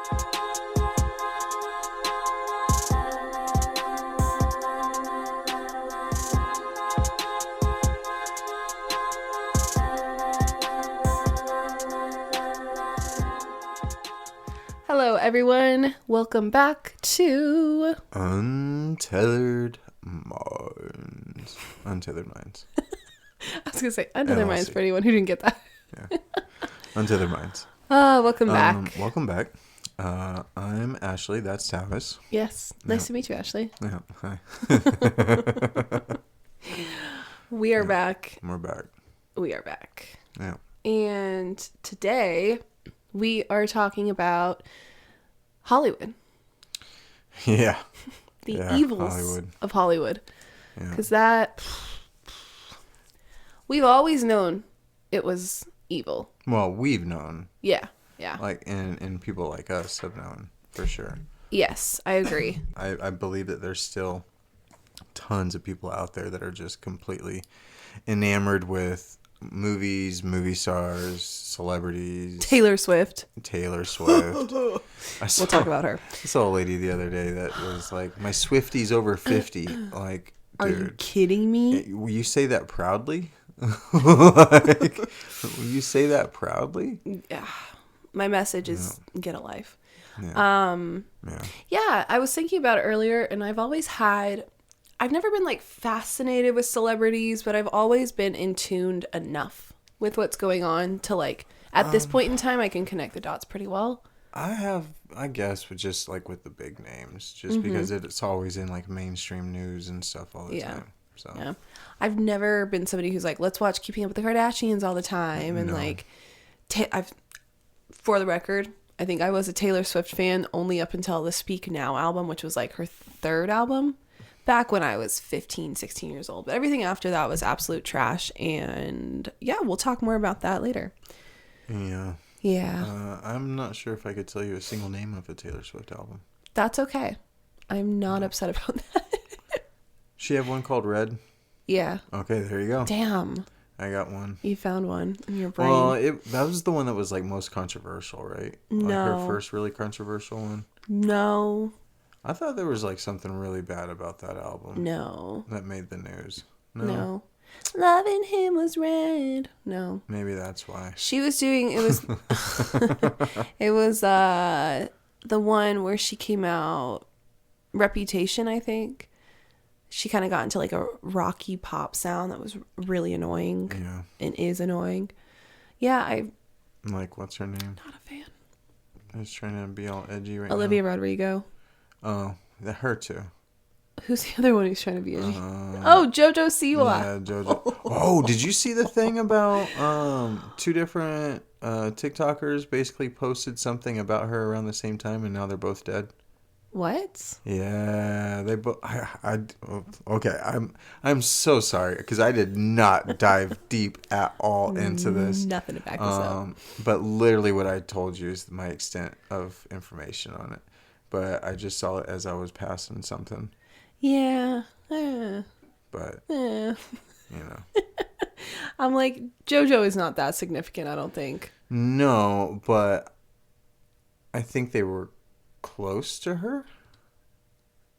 Hello, everyone. Welcome back to Untethered Minds. Untethered Minds. I was going to say Untethered Minds for anyone who didn't get that. Yeah. Untethered Minds. Welcome back. Welcome back. I'm Ashley. That's Tavis. Yes. Nice to meet you, Ashley. Yeah. Hi. We are back. We're back. We are back. Yeah. And today we are talking about Hollywood. Yeah. The evils of Hollywood. Because we've always known it was evil. Well, we've known. Yeah. Yeah. Like, and people like us have known for sure. Yes, I agree. I believe that there's still tons of people out there that are just completely enamored with movies, movie stars, celebrities. Taylor Swift. We'll talk about her. I saw a lady the other day that was like, my Swifty's over 50. Like, dude. Are you kidding me? Will you say that proudly? Like, will you say that proudly? Yeah. My message is get a life. Yeah. Yeah, I was thinking about it earlier, and I've never been like fascinated with celebrities, but I've always been in tuned enough with what's going on to like, at this point in time, I can connect the dots pretty well. I guess, with just like with the big names, just because it's always in like mainstream news and stuff all the time. So yeah, I've never been somebody who's like, let's watch Keeping Up with the Kardashians all the time, and like, for the record, I think I was a Taylor Swift fan only up until the Speak Now album, which was like her third album back when I was 15, 16 years old. But everything after that was absolute trash. And yeah, we'll talk more about that later. Yeah. Yeah. I'm not sure if I could tell you a single name of a Taylor Swift album. That's okay. I'm not upset about that. She have one called Red? Yeah. Okay, there you go. Damn. I got one. You found one in your brain. Well, that was the one that was like most controversial, right? No. Like her first really controversial one? No. I thought there was like something really bad about that album. No. That made the news. No. Loving him was red. No. Maybe that's why. She was doing, it was the one where she came out, Reputation, I think. She kind of got into like a rocky pop sound that was really annoying. Yeah. And is annoying. Yeah, Like, what's her name? Not a fan. I was trying to be all edgy right now. Olivia Rodrigo. Oh, her too. Who's the other one who's trying to be edgy? JoJo Siwa. Yeah, JoJo. Oh, did you see the thing about two different TikTokers basically posted something about her around the same time, and now they're both dead? What? Yeah, they both. Okay, I'm so sorry because I did not dive deep at all into this. Nothing to back this up. But literally, what I told you is my extent of information on it. But I just saw it as I was passing something. Yeah. But you know, I'm like, JoJo is not that significant. I don't think. No, but I think they were close to her,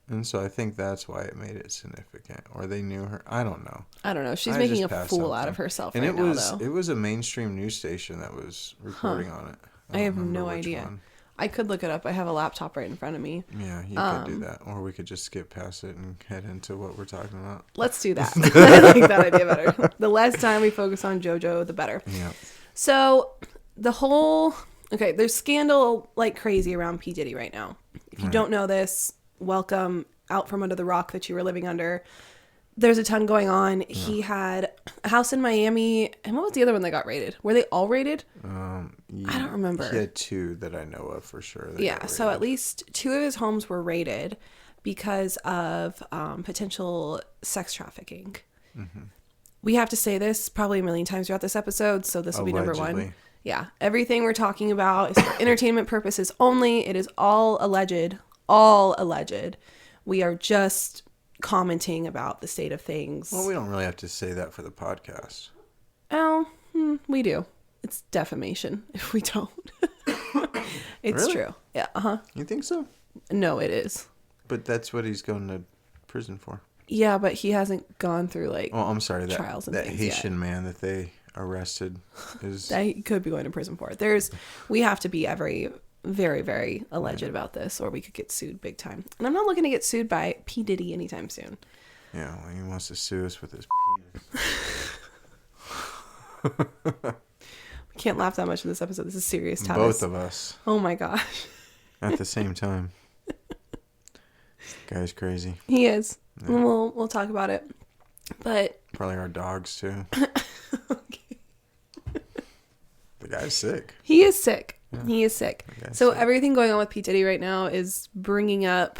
and so I think that's why it made it significant, or they knew her. I don't know. She's making a fool out of herself, and it was a mainstream news station that was reporting on it. I have no idea. One. I could look it up. I have a laptop right in front of me. Yeah, you could do that, or we could just skip past it and head into what we're talking about. Let's do that. I like that idea better. The less time we focus on JoJo, the better. Yeah. So there's scandal like crazy around P. Diddy right now. If you don't know this, welcome out from under the rock that you were living under. There's a ton going on. Yeah. He had a house in Miami. And what was the other one that got raided? Were they all raided? I don't remember. He had two that I know of for sure. Yeah, so at least two of his homes were raided because of potential sex trafficking. Mm-hmm. We have to say this probably a million times throughout this episode, so this will be number one. Yeah, everything we're talking about is for entertainment purposes only. It is all alleged. All alleged. We are just commenting about the state of things. Well, we don't really have to say that for the podcast. Oh, we do. It's defamation if we don't. It's really? true. Yeah. Uh-huh. You think so? No, it is. But that's what he's going to prison for. Yeah, but he hasn't gone through like I'm sorry. trials and that things Haitian yet. man that they arrested is... that he could be going to prison for. We have to be very, very alleged about this, or we could get sued big time. And I'm not looking to get sued by P. Diddy anytime soon. Yeah, well, he wants to sue us with his penis. We can't laugh that much in this episode. This is serious, Tavis. Both of us. Oh my gosh. At the same time. Guy's crazy. He is. Yeah. And we'll talk about it. But probably our dogs too. okay. The guy's sick. He is sick. Yeah. He is sick. So sick. Everything going on with P. Diddy right now is bringing up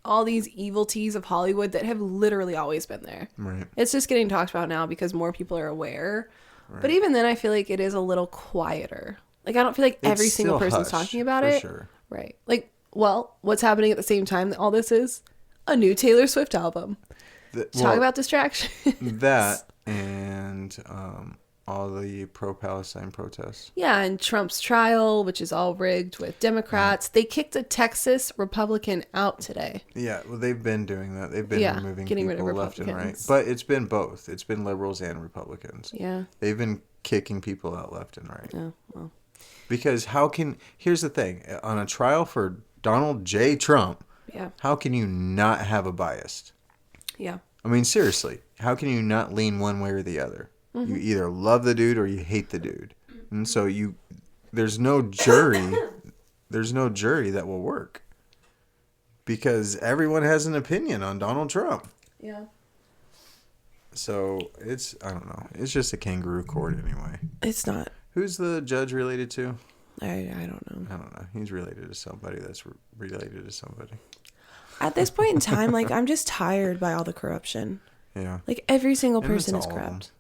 all these evil teas of Hollywood that have literally always been there. Right. It's just getting talked about now because more people are aware. Right. But even then, I feel like it is a little quieter. Like, I don't feel like every single person's talking about it. Sure. Right. Like, well, what's happening at the same time that all this is? A new Taylor Swift album. Talk about distraction. That and all the pro-Palestine protests. Yeah, and Trump's trial, which is all rigged with Democrats. They kicked a Texas Republican out today. Yeah, well, they've been doing that. They've been removing getting people rid of left and right. Republicans. But it's been both. It's been liberals and Republicans. Yeah. They've been kicking people out left and right. Oh, well. Because here's the thing. On a trial for Donald J. Trump, Yeah. how can you not have a bias? Yeah. I mean, seriously, how can you not lean one way or the other? Mm-hmm. You either love the dude or you hate the dude. And so there's no jury that will work. Because everyone has an opinion on Donald Trump. Yeah. So I don't know. It's just a kangaroo court anyway. It's not. Who's the judge related to? I don't know. I don't know. He's related to somebody that's related to somebody. At this point in time, like, I'm just tired by all the corruption. Yeah. Like, every single And person it's is all of them. corrupt.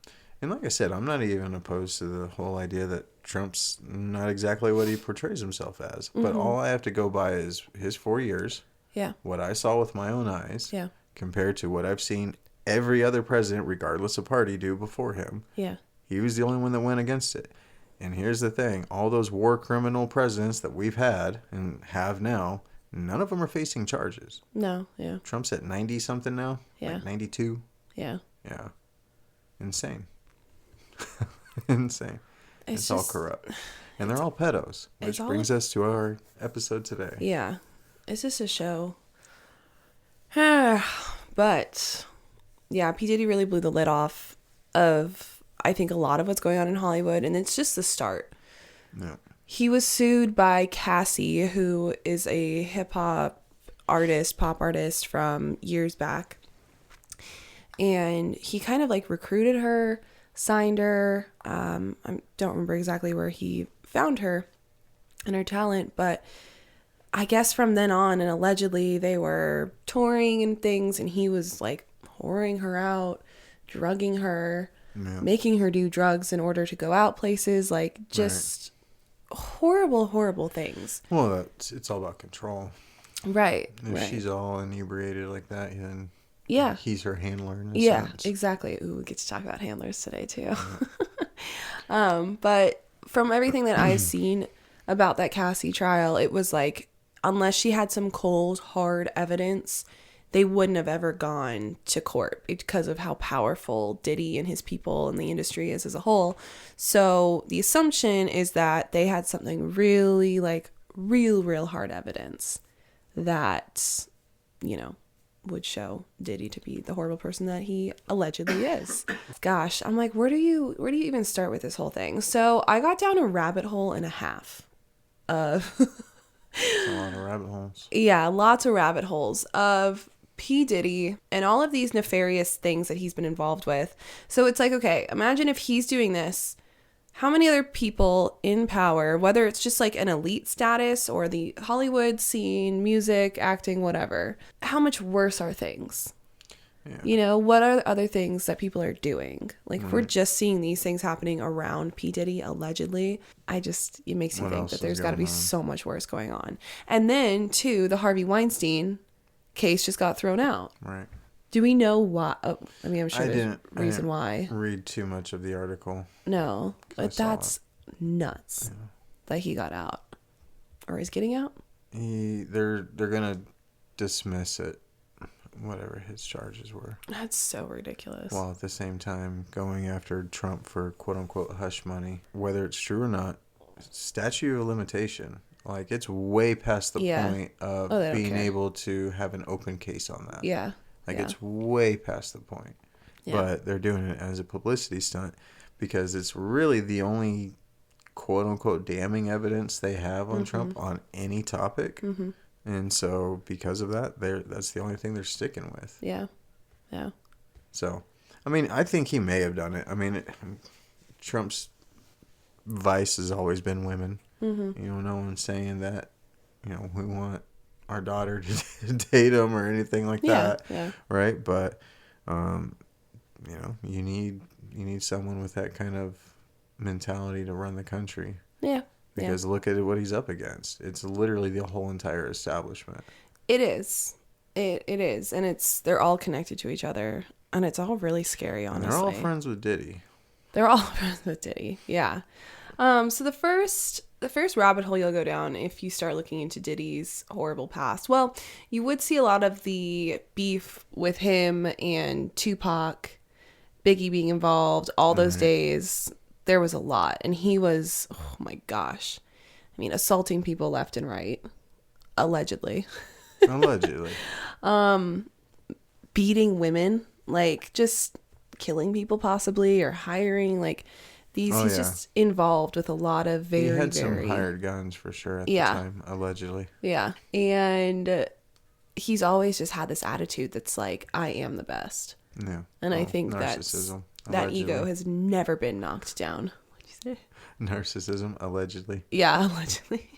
And like I said, I'm not even opposed to the whole idea that Trump's not exactly what he portrays himself as. But Mm-hmm. all I have to go by is his 4 years. Yeah. What I saw with my own eyes. Yeah. Compared to what I've seen every other president, regardless of party, do before him. Yeah. He was the only one that went against it. And here's the thing. All those war criminal presidents that we've had and have now, none of them are facing charges. No. Yeah. Trump's at 90-something now? Yeah. Like 92? Yeah. Yeah. Insane. Insane. It's all corrupt. And they're all pedos. Which brings us to our episode today. Yeah. It's just a show. But, yeah, P. Diddy really blew the lid off of, I think, a lot of what's going on in Hollywood. And it's just the start. Yeah. He was sued by Cassie, who is a hip-hop artist, pop artist from years back. And he kind of, like, recruited her, signed her. I don't remember exactly where he found her and her talent, but I guess from then on, and allegedly they were touring and things, and he was, like, whoring her out, drugging her, making her do drugs in order to go out places, like, just horrible things. Well, it's all about control. Right. If she's all inebriated like that, then yeah, he's her handler in a sense. Exactly. Ooh, we get to talk about handlers today too. But from everything that I've seen about that Cassie trial, it was like, unless she had some cold, hard evidence, they wouldn't have ever gone to court because of how powerful Diddy and his people and the industry is as a whole. So the assumption is that they had something really, like, real hard evidence that, you know, would show Diddy to be the horrible person that he allegedly is. Gosh, I'm like, where do you even start with this whole thing? So I got down a rabbit hole and a half of A lot of rabbit holes. Yeah, lots of rabbit holes of P. Diddy and all of these nefarious things that he's been involved with. So it's like, okay, imagine if he's doing this, how many other people in power, whether it's just like an elite status or the Hollywood scene, music, acting, whatever, how much worse are things? Yeah. You know, what are the other things that people are doing? Like, if we're just seeing these things happening around P. Diddy, allegedly, it makes you think that there's got to be so much worse going on. And then, too, the Harvey Weinstein case just got thrown out. Right. Do we know why? Oh, I mean, I'm sure there's a I reason didn't why. read too much of the article. No, but that's nuts that he got out. or is getting out. They're gonna dismiss it, whatever his charges were. That's so ridiculous. While at the same time going after Trump for quote unquote hush money, whether it's true or not, statute of limitation. Like, it's way past the point of being able to have an open case on that. Yeah. Like, it's way past the point. Yeah. But they're doing it as a publicity stunt because it's really the only quote-unquote damning evidence they have on Trump on any topic. Mm-hmm. And so because of that, that's the only thing they're sticking with. Yeah. Yeah. So, I mean, I think he may have done it. I mean, Trump's vice has always been women. Mm-hmm. You know, no one's saying that, you know, we want our daughter to date him or anything like that. Yeah. Right? But, you know, you need someone with that kind of mentality to run the country. Yeah. Because look at what he's up against. It's literally the whole entire establishment. It is. It is. And they're all connected to each other. And it's all really scary, honestly. And they're all friends with Diddy. They're all friends with Diddy. Yeah. So the first rabbit hole you'll go down if you start looking into Diddy's horrible past, well, you would see a lot of the beef with him and Tupac, Biggie being involved, all those days. There was a lot. And he was, oh my gosh, I mean, assaulting people left and right, allegedly. Allegedly. Beating women, like just killing people possibly, or hiring, like... He's just involved with a lot of very, he had some hired guns for sure at the time, allegedly. Yeah. And he's always just had this attitude that's like, I am the best. Yeah. And I think that ego has never been knocked down. What'd you say? Narcissism, allegedly. Yeah, allegedly.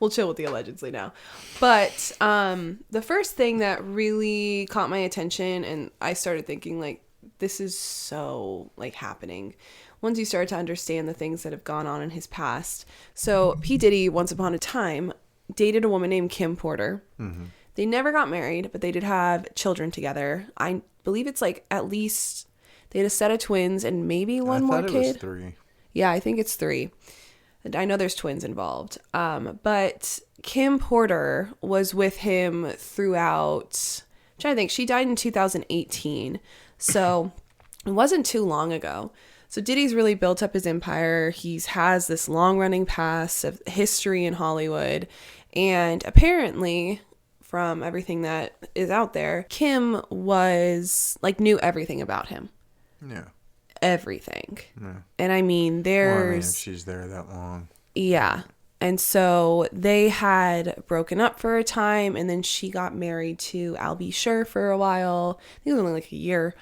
We'll chill with the allegedly now. But the first thing that really caught my attention, and I started thinking, like, this is so, like, happening once you start to understand the things that have gone on in his past. So P. Diddy, once upon a time, dated a woman named Kim Porter. Mm-hmm. They never got married, but they did have children together. I believe it's like at least they had a set of twins and maybe one more kid. I thought it was 3. Yeah, I think it's 3. And I know there's twins involved. But Kim Porter was with him throughout, I'm trying to think, she died in 2018. So it wasn't too long ago. So Diddy's really built up his empire. He has this long-running past of history in Hollywood. And apparently, from everything that is out there, Kim was, like, knew everything about him. Yeah. Everything. Yeah. And I mean, if she's there that long. Yeah. And so they had broken up for a time, and then she got married to Al B. Sure for a while. I think it was only like a year.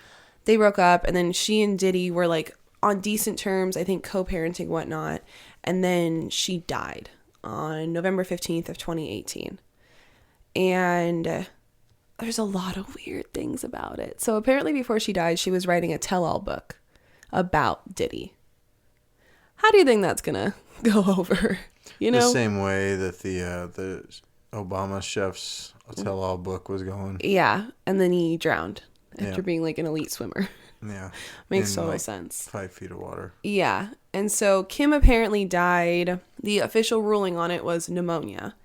They broke up, and then she and Diddy were, like, on decent terms, I think co-parenting, whatnot. And then she died on November 15th of 2018. And there's a lot of weird things about it. So apparently before she died, she was writing a tell-all book about Diddy. How do you think that's going to go over? You know? The same way that the Obama chef's tell-all book was going. Yeah. And then he drowned after being like an elite swimmer. Yeah. Makes total sense. 5 feet of water. Yeah. And so Kim apparently died. The official ruling on it was pneumonia.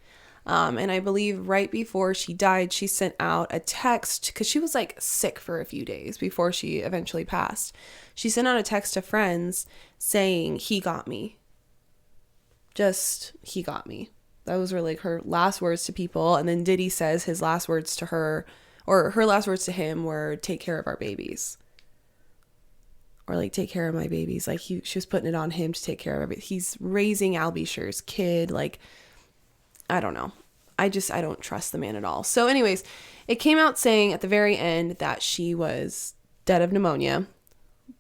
And I believe right before she died, she sent out a text because she was like sick for a few days before she eventually passed. She sent out a text to friends saying, he got me. Just, he got me. Those were like her last words to people. And then Diddy says his last words to her, or her last words to him were, take care of our babies. Or like, take care of my babies. Like she was putting it on him to take care of everything. He's raising Al B. Sure's kid. Like, I don't know. I don't trust the man at all. So anyways, it came out saying at the very end that she was dead of pneumonia.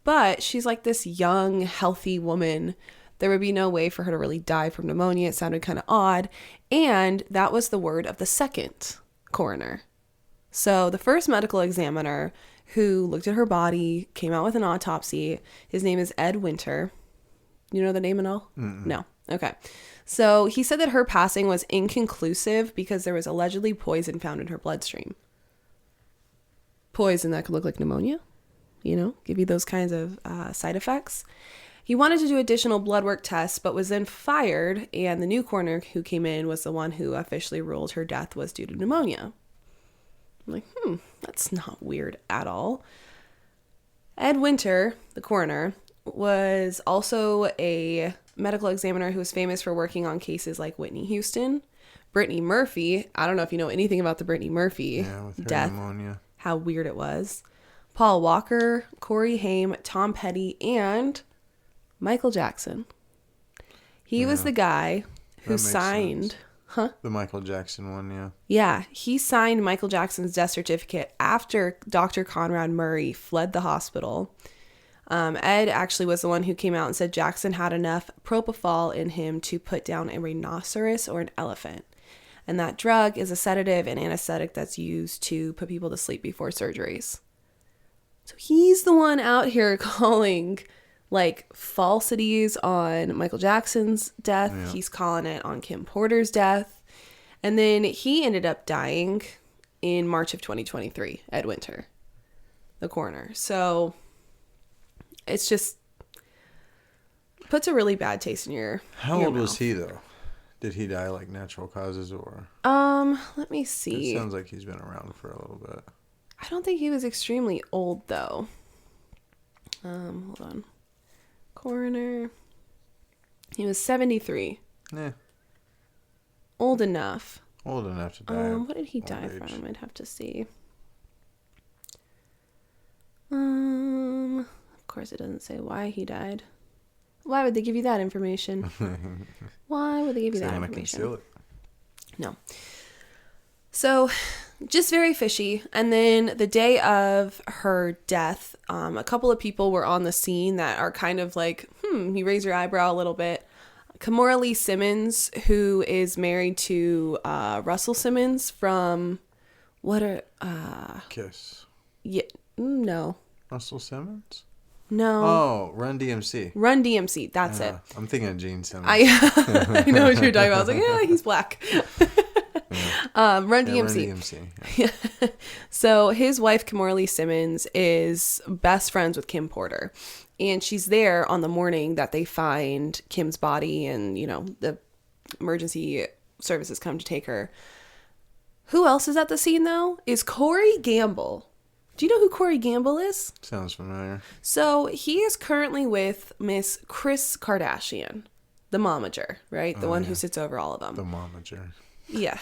But she's like this young, healthy woman. There would be no way for her to really die from pneumonia. It sounded kind of odd. And that was the word of the second coroner. So the first medical examiner who looked at her body, came out with an autopsy. His name is Ed Winter. You know the name and all? Mm-mm. No. Okay. So he said that her passing was inconclusive because there was allegedly poison found in her bloodstream. Poison that could look like pneumonia, you know, give you those kinds of side effects. He wanted to do additional blood work tests, but was then fired, and the new coroner who came in was the one who officially ruled her death was due to pneumonia. I'm like, that's not weird at all. Ed Winter, the coroner, was also a medical examiner who was famous for working on cases like Whitney Houston, Brittany Murphy. I don't know if you know anything about the Brittany Murphy death, pneumonia. How weird it was. Paul Walker, Corey Haim, Tom Petty, and Michael Jackson. He was the guy who signed... The Michael Jackson one, yeah. Yeah, he signed Michael Jackson's death certificate after Dr. Conrad Murray fled the hospital. Ed actually was the one who came out and said Jackson had enough propofol in him to put down a rhinoceros or an elephant. And that drug is a sedative and anesthetic that's used to put people to sleep before surgeries. So he's the one out here calling like falsities on Michael Jackson's death. Yeah. He's calling it on Kim Porter's death. And then he ended up dying in March of 2023, Ed Winter, the coroner. So it's just puts a really bad taste in your How old was he though? Did he die like natural causes or? Let me see. It sounds like he's been around for a little bit. I don't think he was extremely old though. Hold on. Coroner. He was 73. Yeah. Old enough. Old enough to die. What did he die from? I'd have to see. Of course it doesn't say why he died. Why would they give you that information? Why would they give you that information? Conceal it. No. So, just very fishy. And then the day of her death, a couple of people were on the scene that are kind of like, you raise your eyebrow a little bit. Kimora Lee Simmons, who is married to Russell Simmons from Kiss. Yeah, no. Russell Simmons? No. Oh, Run DMC. Run DMC, that's it. I'm thinking of Gene Simmons. I know what you're talking about. I was like, yeah, he's black. Run DMC. Run DMC. Yeah. So his wife, Kimora Lee Simmons, is best friends with Kim Porter. And she's there on the morning that they find Kim's body and, the emergency services come to take her. Who else is at the scene, though? Is Corey Gamble. Do you know who Corey Gamble is? Sounds familiar. So he is currently with Miss Kris Kardashian, the momager, right? The one who sits over all of them. The momager. Yeah.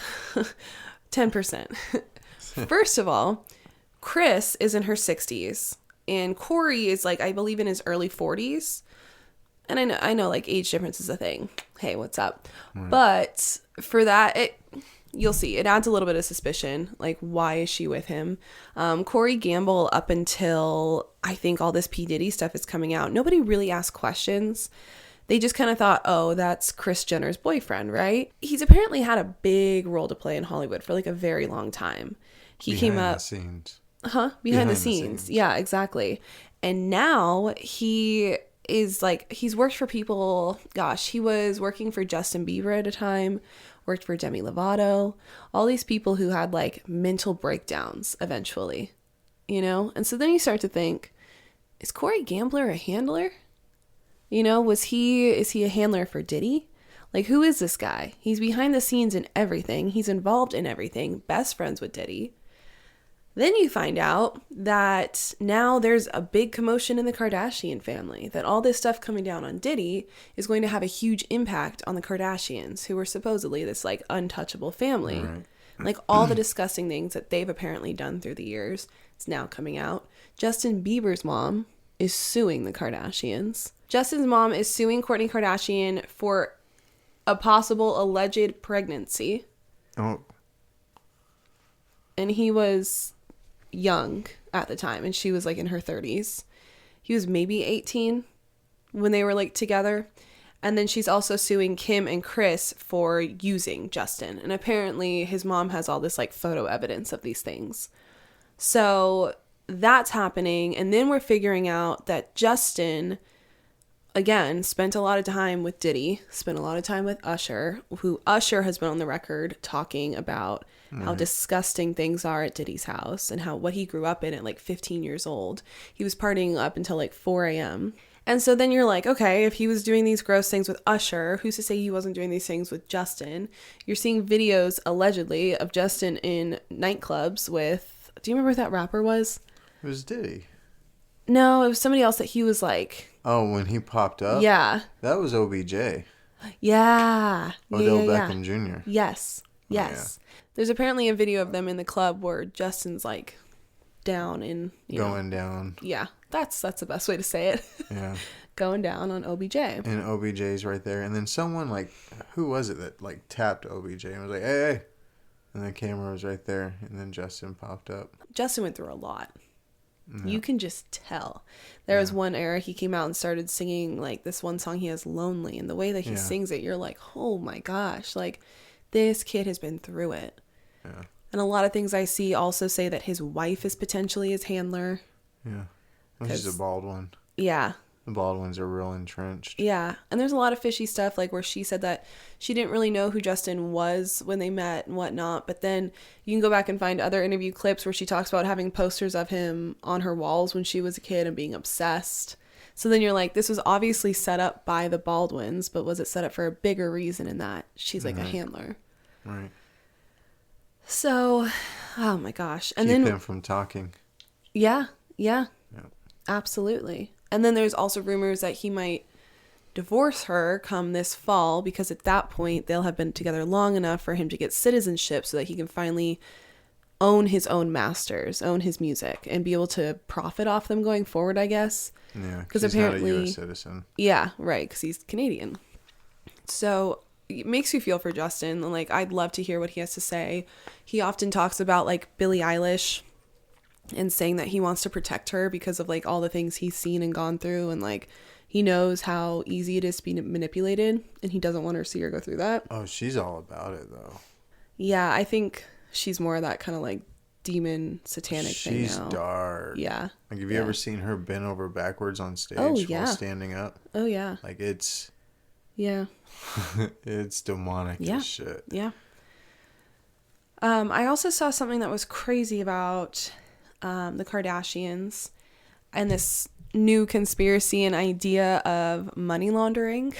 10%. First of all, Kris is in her 60s and Corey is like, I believe in his early 40s. And I know like age difference is a thing. Hey, what's up? Right. But for that, you'll see, it adds a little bit of suspicion. Like, why is she with him? Corey Gamble, up until I think all this P. Diddy stuff is coming out, nobody really asked questions. They just kind of thought, oh, that's Kris Jenner's boyfriend, right? He's apparently had a big role to play in Hollywood for like a very long time. He came up. Behind the scenes. Yeah, exactly. And now he is like, he's worked for people. Gosh, he was working for Justin Bieber at a time, worked for Demi Lovato, all these people who had like mental breakdowns eventually, And so then you start to think, is Corey Gambler a handler? Is he a handler for Diddy? Like, who is this guy? He's behind the scenes in everything. He's involved in everything. Best friends with Diddy. Then you find out that now there's a big commotion in the Kardashian family, that all this stuff coming down on Diddy is going to have a huge impact on the Kardashians, who were supposedly this like untouchable family. Right. Like all the disgusting things that they've apparently done through the years, it's now coming out. Justin Bieber's mom is suing the Kardashians. Justin's mom is suing Kourtney Kardashian for a possible alleged pregnancy. Oh. And he was young at the time, and she was like in her 30s. He was maybe 18 when they were like together. And then she's also suing Kim and Kris for using Justin. And apparently his mom has all this like photo evidence of these things. So that's happening. And then we're figuring out that Justin, again, spent a lot of time with Diddy, spent a lot of time with Usher, who Usher has been on the record talking about how disgusting things are at Diddy's house and what he grew up in at like 15 years old. He was partying up until like 4 a.m. And so then you're like, okay, if he was doing these gross things with Usher, who's to say he wasn't doing these things with Justin? You're seeing videos, allegedly, of Justin in nightclubs with, do you remember who that rapper was? It was Diddy. No, it was somebody else that he was like. Oh, when he popped up? Yeah. That was OBJ. Yeah. Odell yeah. Beckham Jr. Yes. Yes. Oh, yeah. There's apparently a video of them in the club where Justin's like down and going down. Yeah. That's the best way to say it. Yeah. Going down on OBJ. And OBJ's right there. And then someone like, who was it that like tapped OBJ and was like, hey. And the camera was right there. And then Justin popped up. Justin went through a lot. Yeah. You can just tell. There was one era he came out and started singing like this one song he has, Lonely. And the way that he sings it, you're like, oh my gosh. Like this kid has been through it. Yeah. And a lot of things I see also say that his wife is potentially his handler. Yeah. She's a bald one. Yeah. The bald ones are real entrenched. Yeah. And there's a lot of fishy stuff, like where she said that she didn't really know who Justin was when they met and whatnot. But then you can go back and find other interview clips where she talks about having posters of him on her walls when she was a kid and being obsessed. So then you're like, this was obviously set up by the Baldwins, but was it set up for a bigger reason in that she's like a handler? Right. So, oh my gosh. And Keep then him from talking. Yeah. Yeah. Yep. Absolutely. And then there's also rumors that he might divorce her come this fall, because at that point they'll have been together long enough for him to get citizenship so that he can finally own his own masters, own his music, and be able to profit off them going forward, I guess. Yeah, because he's apparently not a U.S. citizen. Yeah, right, because he's Canadian. So it makes you feel for Justin. Like, I'd love to hear what he has to say. He often talks about like Billie Eilish and saying that he wants to protect her because of like all the things he's seen and gone through, and like he knows how easy it is to be manipulated, and he doesn't want her to see her go through that. Oh, she's all about it though. Yeah, I think she's more of that kind of like demon satanic thing now. She's dark. Yeah. Like, have you ever seen her bend over backwards on stage while standing up? Oh yeah. Like, it's yeah. it's demonic as shit. Yeah. I also saw something that was crazy about the Kardashians and this new conspiracy and idea of money laundering.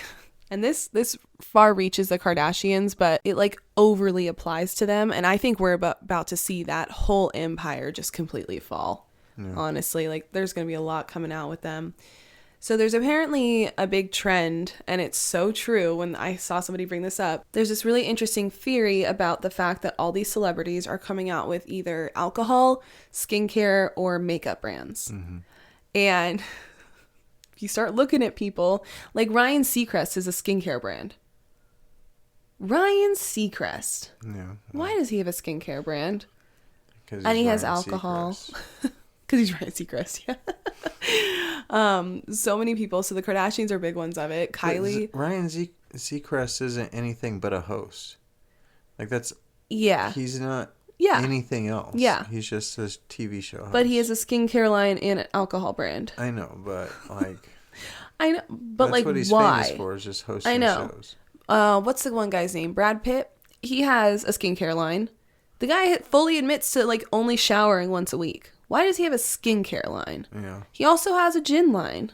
And this far reaches the Kardashians, but it like overly applies to them. And I think we're about to see that whole empire just completely fall. Yeah. Honestly, like there's going to be a lot coming out with them. So there's apparently a big trend, and it's so true when I saw somebody bring this up. There's this really interesting theory about the fact that all these celebrities are coming out with either alcohol, skincare, or makeup brands. Mm-hmm. And if you start looking at people, like Ryan Seacrest is a skincare brand. Ryan Seacrest. Yeah. Why does he have a skincare brand? And he has alcohol. Because he's Ryan Seacrest, yeah. So many people. So the Kardashians are big ones of it. Kylie. Ryan Seacrest isn't anything but a host. Like, that's... Yeah. He's not anything else. Yeah. He's just a TV show host. But he has a skincare line and an alcohol brand. I know, but like... I know, but that's like, what he's why? famous for, is just hosting shows. What's the one guy's name? Brad Pitt? He has a skincare line. The guy fully admits to like only showering once a week. Why does he have a skincare line? Yeah. He also has a gin line.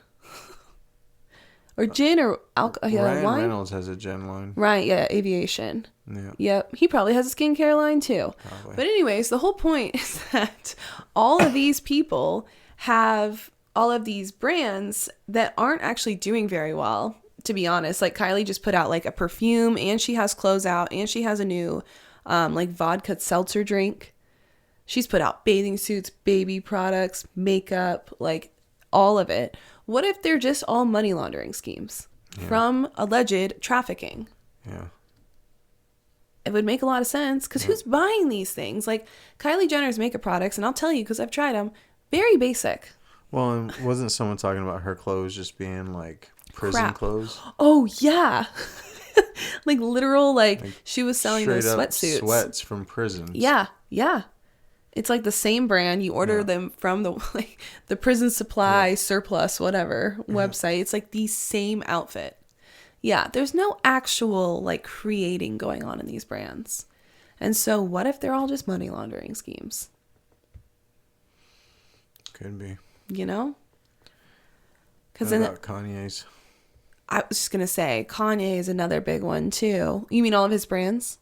Or gin or alcohol. Ryan wine? Reynolds has a gin line. Right, yeah, aviation. Yeah. Yep. He probably has a skincare line too. Probably. But anyways, the whole point is that all of these people have all of these brands that aren't actually doing very well, to be honest. Like Kylie just put out like a perfume, and she has clothes out, and she has a new like vodka seltzer drink. She's put out bathing suits, baby products, makeup, like all of it. What if they're just all money laundering schemes from alleged trafficking? Yeah. It would make a lot of sense, because who's buying these things? Like Kylie Jenner's makeup products, and I'll tell you because I've tried them, very basic. Well, and wasn't someone talking about her clothes just being like prison clothes? Oh, yeah. Like literal, like she was selling those sweatsuits. Sweats from prisons. Yeah, yeah. It's like the same brand. You order them from the prison supply surplus, whatever website. It's like the same outfit. Yeah, there's no actual like creating going on in these brands. And so what if they're all just money laundering schemes? Could be. You know? Because What then about Kanye's? I was just gonna say Kanye is another big one too. You mean all of his brands?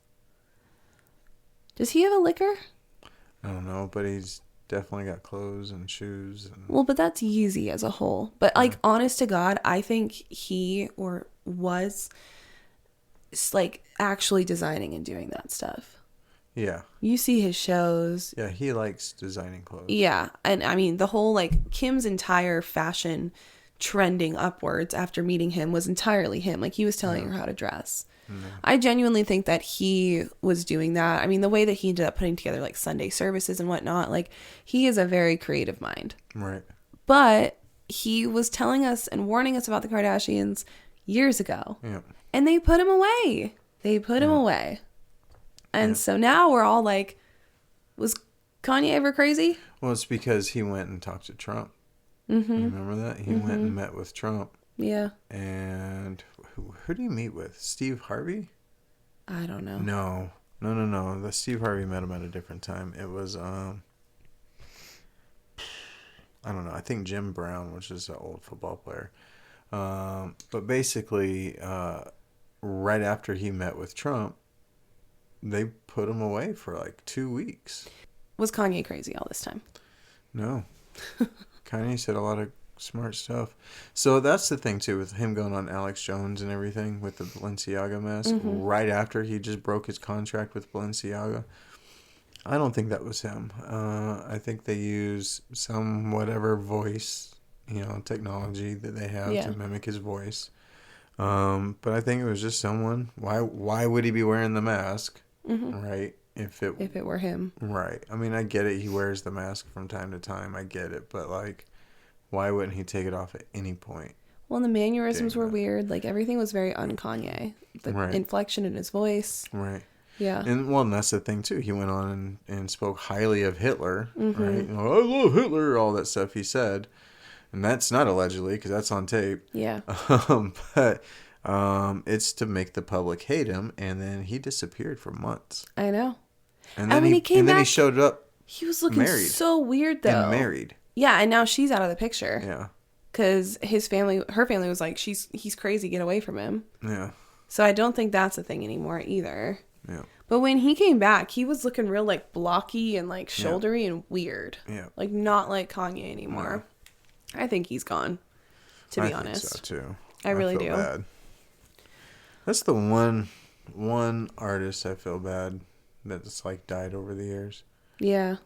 Does he have a liquor? I don't know, but he's definitely got clothes and shoes. And... Well, but that's Yeezy as a whole. But like, honest to God, I think he was like actually designing and doing that stuff. Yeah. You see his shows. Yeah, he likes designing clothes. Yeah, and I mean the whole like Kim's entire fashion trending upwards after meeting him was entirely him. Like he was telling her how to dress. I genuinely think that he was doing that. I mean, the way that he ended up putting together like Sunday services and whatnot, like he is a very creative mind. Right. But he was telling us and warning us about the Kardashians years ago. Yeah. And they put him away. They put him away. And so now we're all like, was Kanye ever crazy? Well, it's because he went and talked to Trump. Mm-hmm. You remember that? He went and met with Trump. Yeah. And who did he meet with? Steve Harvey? I don't know. No. The Steve Harvey met him at a different time. It was, I don't know. I think Jim Brown, which is an old football player. But basically, right after he met with Trump, they put him away for like 2 weeks. Was Kanye crazy all this time? No. Kanye said a lot of smart stuff. So that's the thing too with him going on Alex Jones and everything with the Balenciaga mask right after he just broke his contract with Balenciaga. I don't think that was him. I think they use some whatever voice, technology that they have to mimic his voice. But I think it was just someone. Why would he be wearing the mask? Right? If it were him. Right. I mean, I get it. He wears the mask from time to time. I get it. But like, why wouldn't he take it off at any point? Well, the mannerisms were weird. Like everything was very un-Kanye. The inflection in his voice. Right. Yeah. And that's the thing too. He went on and spoke highly of Hitler. Right. I love Hitler. All that stuff he said. And that's not allegedly because that's on tape. Yeah. But it's to make the public hate him, and then he disappeared for months. I know. And then he came back. Then he showed up. He was looking married, so weird though. And married. Yeah, and now she's out of the picture. Yeah. Because her family was like, he's crazy. Get away from him. Yeah. So I don't think that's a thing anymore either. Yeah. But when he came back, he was looking real like blocky and like shouldery and weird. Yeah. Like not like Kanye anymore. No. I think he's gone. To be honest. I think so too. I really do. Bad. That's the one artist I feel bad that's like died over the years. Yeah.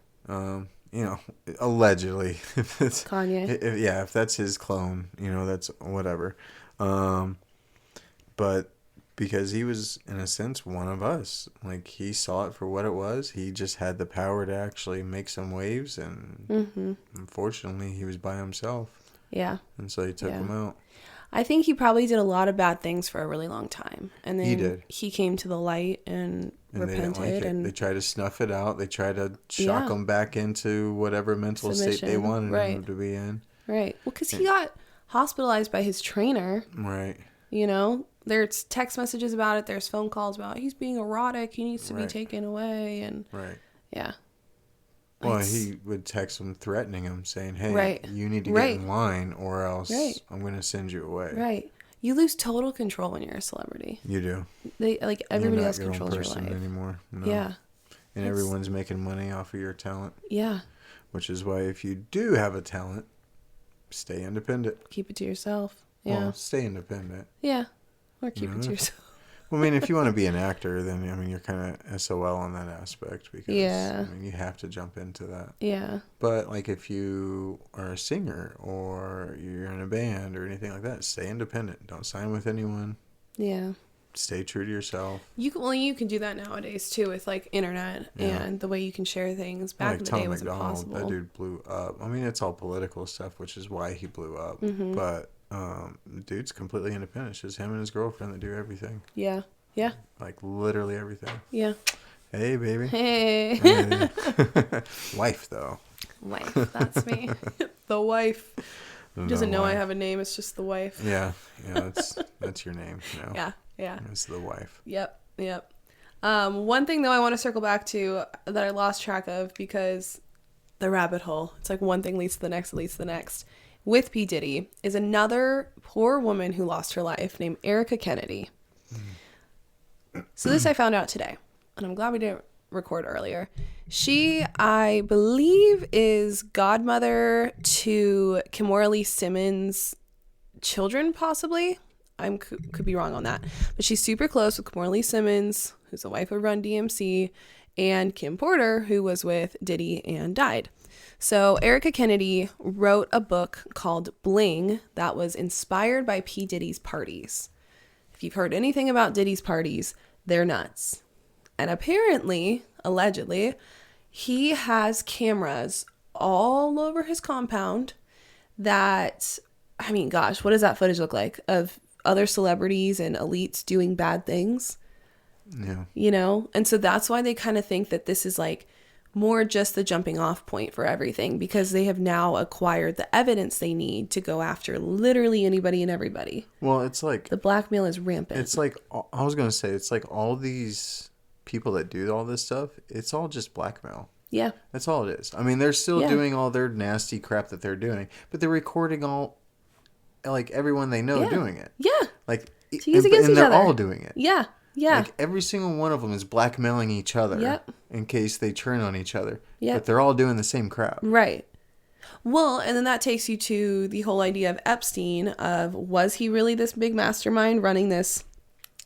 Allegedly. If it's Kanye. If that's his clone, that's whatever. But because he was, in a sense, one of us. Like, he saw it for what it was. He just had the power to actually make some waves, and unfortunately, he was by himself. Yeah. And so he took him out. I think he probably did a lot of bad things for a really long time. And then he came to the light and repented. They didn't like it. They tried to snuff it out. They tried to shock him back into whatever mental state they wanted him to be in. Right. Well, because he got hospitalized by his trainer. Right. There's text messages about it. There's phone calls about he's being erotic. He needs to be taken away. And yeah. Well, he would text him threatening him, saying, hey, you need to get in line or else I'm going to send you away. Right. You lose total control when you're a celebrity. You do. Everybody else controls your life. Anymore. No. Yeah. And everyone's making money off of your talent. Yeah. Which is why if you do have a talent, stay independent. Keep it to yourself. Yeah. Well, stay independent. Yeah. Or keep it to yourself. Well, I mean, if you want to be an actor, then, you're kind of SOL on that aspect because, you have to jump into that. Yeah. But, like, if you are a singer or you're in a band or anything like that, stay independent. Don't sign with anyone. Yeah. Stay true to yourself. You can do that nowadays, too, with, like, internet and the way you can share things. Back in the day, it was impossible. That dude blew up. I mean, it's all political stuff, which is why he blew up. Mm-hmm. But... dude's completely independent. It's just him and his girlfriend that do everything. Yeah. Yeah. Like literally everything. Yeah. Hey, baby. Hey. Wife, though. Wife. That's me. The wife. Doesn't know I have a name. It's just the wife. Yeah. Yeah. That's your name. Yeah. Yeah. It's the wife. Yep. One thing though I want to circle back to that I lost track of because the rabbit hole. It's like one thing leads to the next, with P. Diddy is another poor woman who lost her life named Erica Kennedy. So this I found out today, and I'm glad we didn't record earlier. She, I believe, is godmother to Kimora Lee Simmons' children, possibly. I could be wrong on that. But she's super close with Kimora Lee Simmons, who's the wife of Run DMC, and Kim Porter, who was with Diddy and died. So Erica Kennedy wrote a book called Bling that was inspired by P. Diddy's parties. If you've heard anything about Diddy's parties, they're nuts. And apparently, allegedly, he has cameras all over his compound that, I mean, gosh, what does that footage look like of other celebrities and elites doing bad things? Yeah. You know? And so that's why they kind of think that this is like more just the jumping off point for everything, because they have now acquired the evidence they need to go after literally anybody and everybody. Well, it's like the blackmail is rampant. It's like, I was going to say, it's like all these people that do all this stuff, it's all just blackmail. Yeah. That's all it is. I mean, they're still doing all their nasty crap that they're doing, but they're recording all, like, everyone they know doing it. Yeah. Like, to use against each they're other. all doing it. Yeah. Yeah. Like, every single one of them is blackmailing each other in case they turn on each other. Yep. But they're all doing the same crap. Right. Well, and then that takes you to the whole idea of Epstein, of was he really this big mastermind running this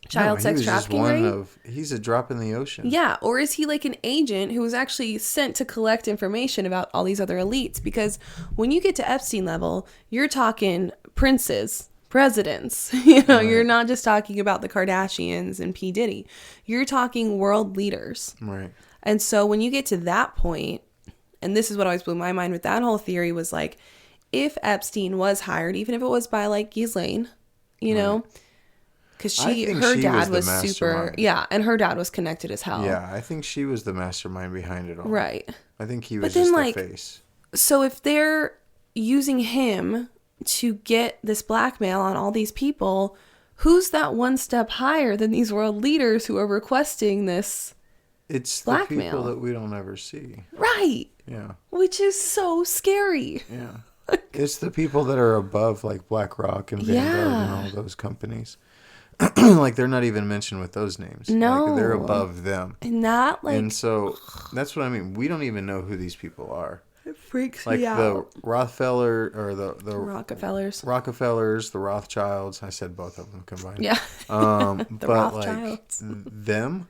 child sex trafficking ring? He's a drop in the ocean. Yeah. Or is he like an agent who was actually sent to collect information about all these other elites? Because when you get to Epstein level, you're talking princes, presidents, you're not just talking about the Kardashians and P. Diddy. You're talking world leaders. Right. And so when you get to that point, and this is what always blew my mind with that whole theory, was like, if Epstein was hired, even if it was by like Ghislaine, know, because her dad was super, and her dad was connected as hell. Yeah, I think she was the mastermind behind it all. Right. I think he was just the face. So if they're using him to get this blackmail on all these people, who's that one step higher than these world leaders who are requesting this blackmail? The people that we don't ever see. Right. Yeah. Which is so scary. Yeah. It's the people that are above, like BlackRock and Vanguard and all those companies. Like, they're not even mentioned with those names. No. Like, they're above them. And so that's what I mean. We don't even know who these people are. It freaks me out. Like the Rockefeller or the Rockefellers, the Rothschilds. I said both of them combined. Yeah. The but Rothschilds. Like them,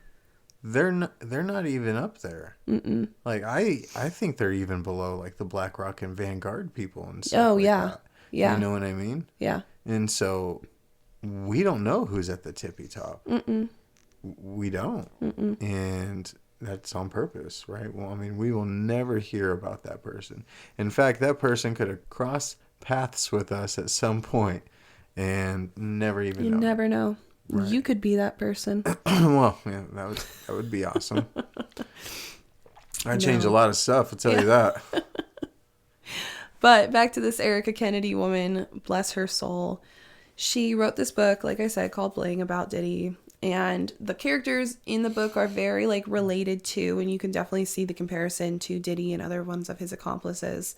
they're not even up there. Mm-mm. Like I think they're even below like the BlackRock and Vanguard people and stuff. Oh yeah, that. Yeah. You know what I mean? Yeah. And so we don't know who's at the tippy top. Mm-mm. We don't. Mm-mm. And that's on purpose, right? Well, I mean, we will never hear about that person. In fact, that person could have crossed paths with us at some point and never even know. You never know. Right. You could be that person. Well, yeah, that would be awesome. I'd change a lot of stuff, I'll tell you that. But back to this Erica Kennedy woman, bless her soul. She wrote this book, like I said, called Bling, about Diddy. And the characters in the book are very like related to, and you can definitely see the comparison to Diddy and other ones of his accomplices.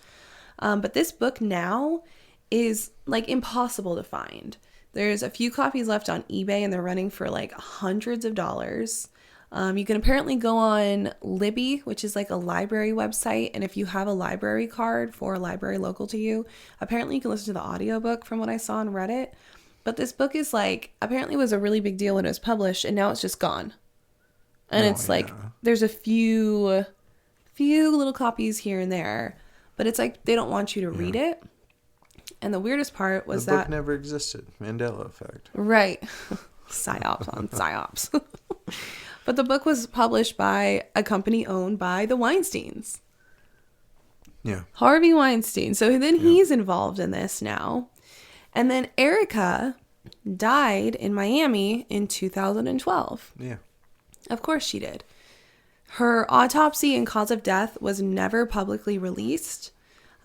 But this book now is like impossible to find. There's a few copies left on eBay and they're running for like hundreds of dollars. You can apparently go on Libby, which is like a library website. And if you have a library card for a library local to you, apparently you can listen to the audiobook from what I saw on Reddit. But this book is like, apparently was a really big deal when it was published, and now it's just gone. And it's like, there's a few little copies here and there, but it's like, they don't want you to read it. And the weirdest part was the book never existed. Mandela effect. Right. Psyops on psyops. But the book was published by a company owned by the Weinsteins. Yeah. Harvey Weinstein. So then he's involved in this now. And then Erica died in Miami in 2012. Yeah. Of course she did. Her autopsy and cause of death was never publicly released.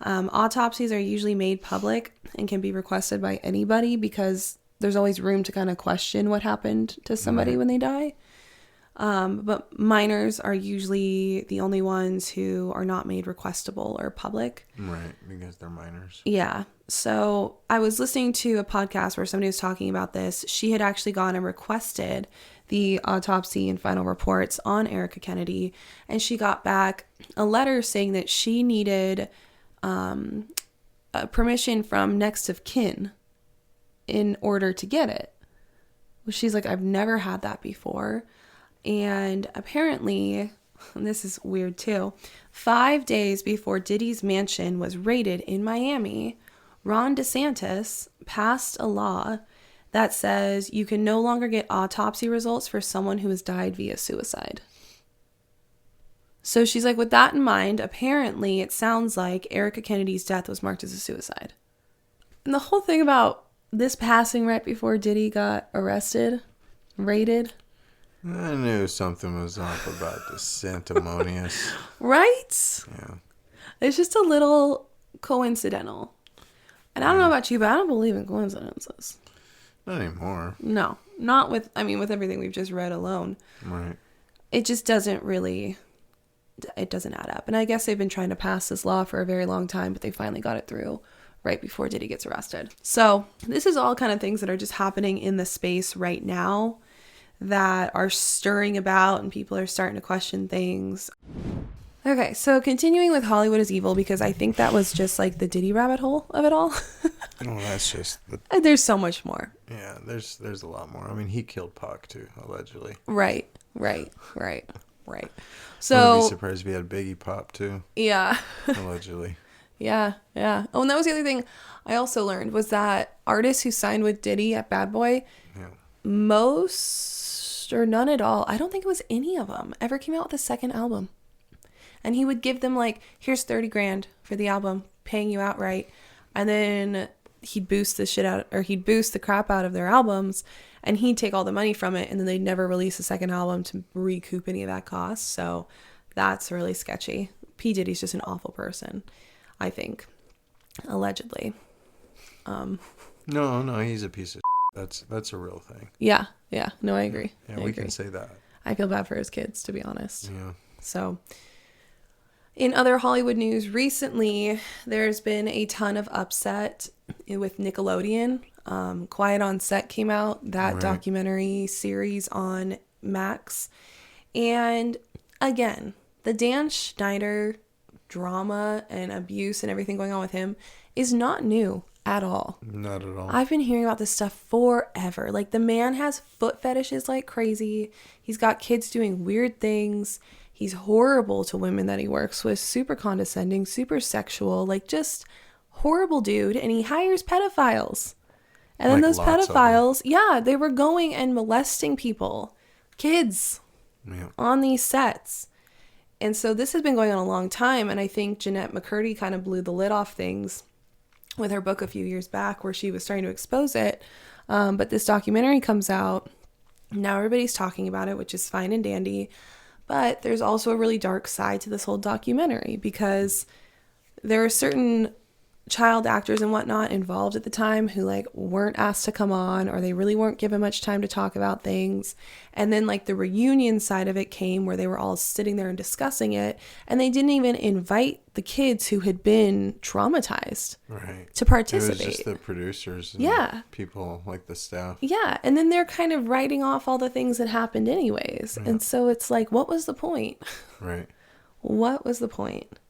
Autopsies are usually made public and can be requested by anybody because there's always room to kind of question what happened to somebody when they die. But minors are usually the only ones who are not made requestable or public. Right, because they're minors. Yeah. So I was listening to a podcast where somebody was talking about this. She had actually gone and requested the autopsy and final reports on Erica Kennedy, and she got back a letter saying that she needed permission from next of kin in order to get it. Well, she's like, I've never had that before. And apparently, and this is weird too, 5 days before Diddy's mansion was raided in Miami, Ron DeSantis passed a law that says you can no longer get autopsy results for someone who has died via suicide. So she's like, with that in mind, apparently it sounds like Erica Kennedy's death was marked as a suicide. And the whole thing about this passing right before Diddy got arrested, raided. I knew something was off about the sanctimonious. Right? Yeah. It's just a little coincidental. And I don't know about you, but I don't believe in coincidences. Not anymore. No. Not with, with everything we've just read alone. Right. It just doesn't really, it doesn't add up. And I guess they've been trying to pass this law for a very long time, but they finally got it through right before Diddy gets arrested. So this is all kind of things that are just happening in the space right now that are stirring about, and people are starting to question things. Okay, so continuing with Hollywood is Evil, because I think that was just like the Diddy rabbit hole of it all. Oh, that's just the... There's so much more. Yeah, there's a lot more. I mean, he killed Pac too, allegedly. Right. I So wouldn't be surprised if he had Biggie Pop too. Yeah. Allegedly. Yeah. Oh, and that was the other thing I also learned was that artists who signed with Diddy at Bad Boy, most or none at all, I don't think it was any of them, ever came out with a second album. And he would give them like, here's $30,000 for the album, paying you outright. And then he'd boost the crap out of their albums, and he'd take all the money from it, and then they'd never release a second album to recoup any of that cost. So that's really sketchy. P. Diddy's just an awful person, I think, allegedly. No, he's a piece of shit. That's a real thing. Yeah. No, I agree. Yeah, we can say that. I feel bad for his kids, to be honest. Yeah. So, in other Hollywood news recently, there's been a ton of upset with Nickelodeon. Quiet on Set came out, that documentary series on Max. And again, the Dan Schneider drama and abuse and everything going on with him is not new at all. Not at all. I've been hearing about this stuff forever. Like, the man has foot fetishes like crazy. He's got kids doing weird things. He's horrible to women that he works with, super condescending, super sexual, like just horrible dude. And he hires pedophiles. And then those pedophiles, they were going and molesting people, kids, on these sets. And so this has been going on a long time. And I think Jeanette McCurdy kind of blew the lid off things with her book a few years back where she was starting to expose it. But this documentary comes out. Now everybody's talking about it, which is fine and dandy. But there's also a really dark side to this whole documentary, because there are certain child actors and whatnot involved at the time who like weren't asked to come on, or they really weren't given much time to talk about things. And then like the reunion side of it came where they were all sitting there and discussing it, and they didn't even invite the kids who had been traumatized to participate. It was just the producers and people like the staff. Yeah, and then they're kind of writing off all the things that happened anyways. And so it's like, what was the point? Right. What was the point?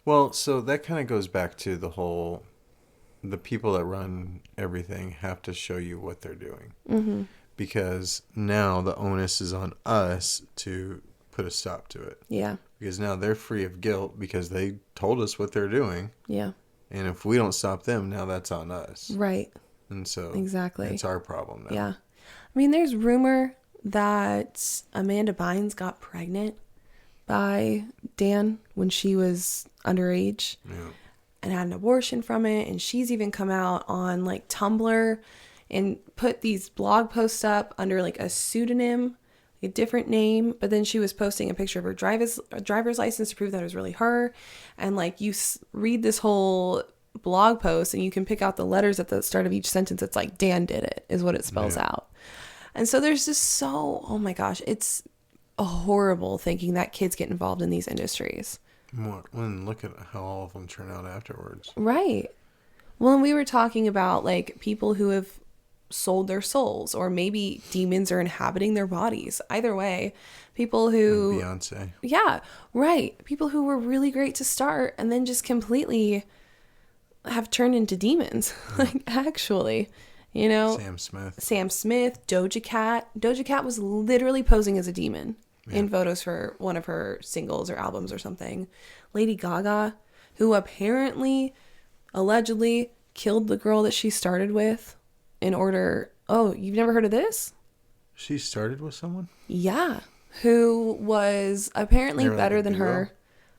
Well, so that kind of goes back to the people that run everything have to show you what they're doing. Mm-hmm. Because now the onus is on us to put a stop to it. Yeah. Because now they're free of guilt because they told us what they're doing. Yeah. And if we don't stop them, now that's on us. Right. And so it's our problem now. Yeah. I mean, there's rumor that Amanda Bynes got pregnant by Dan when she was underage and had an abortion from it. And she's even come out on like Tumblr and put these blog posts up under like a pseudonym, a different name. But then she was posting a picture of her driver's license to prove that it was really her. And like you read this whole blog post and you can pick out the letters at the start of each sentence. It's like Dan did it is what it spells out. And so there's just so, oh my gosh, it's horrible thinking that kids get involved in these industries. When look at how all of them turn out afterwards. Right. Well, and we were talking about like people who have sold their souls, or maybe demons are inhabiting their bodies. Either way, people who... And Beyonce. Yeah, right. People who were really great to start and then just completely have turned into demons. Like, actually, you know... Sam Smith, Doja Cat. Doja Cat was literally posing as a demon in photos for one of her singles or albums or something. Lady Gaga, who apparently, allegedly, killed the girl that she started with in order... Oh, you've never heard of this? She started with someone? Yeah. Who was apparently better than her.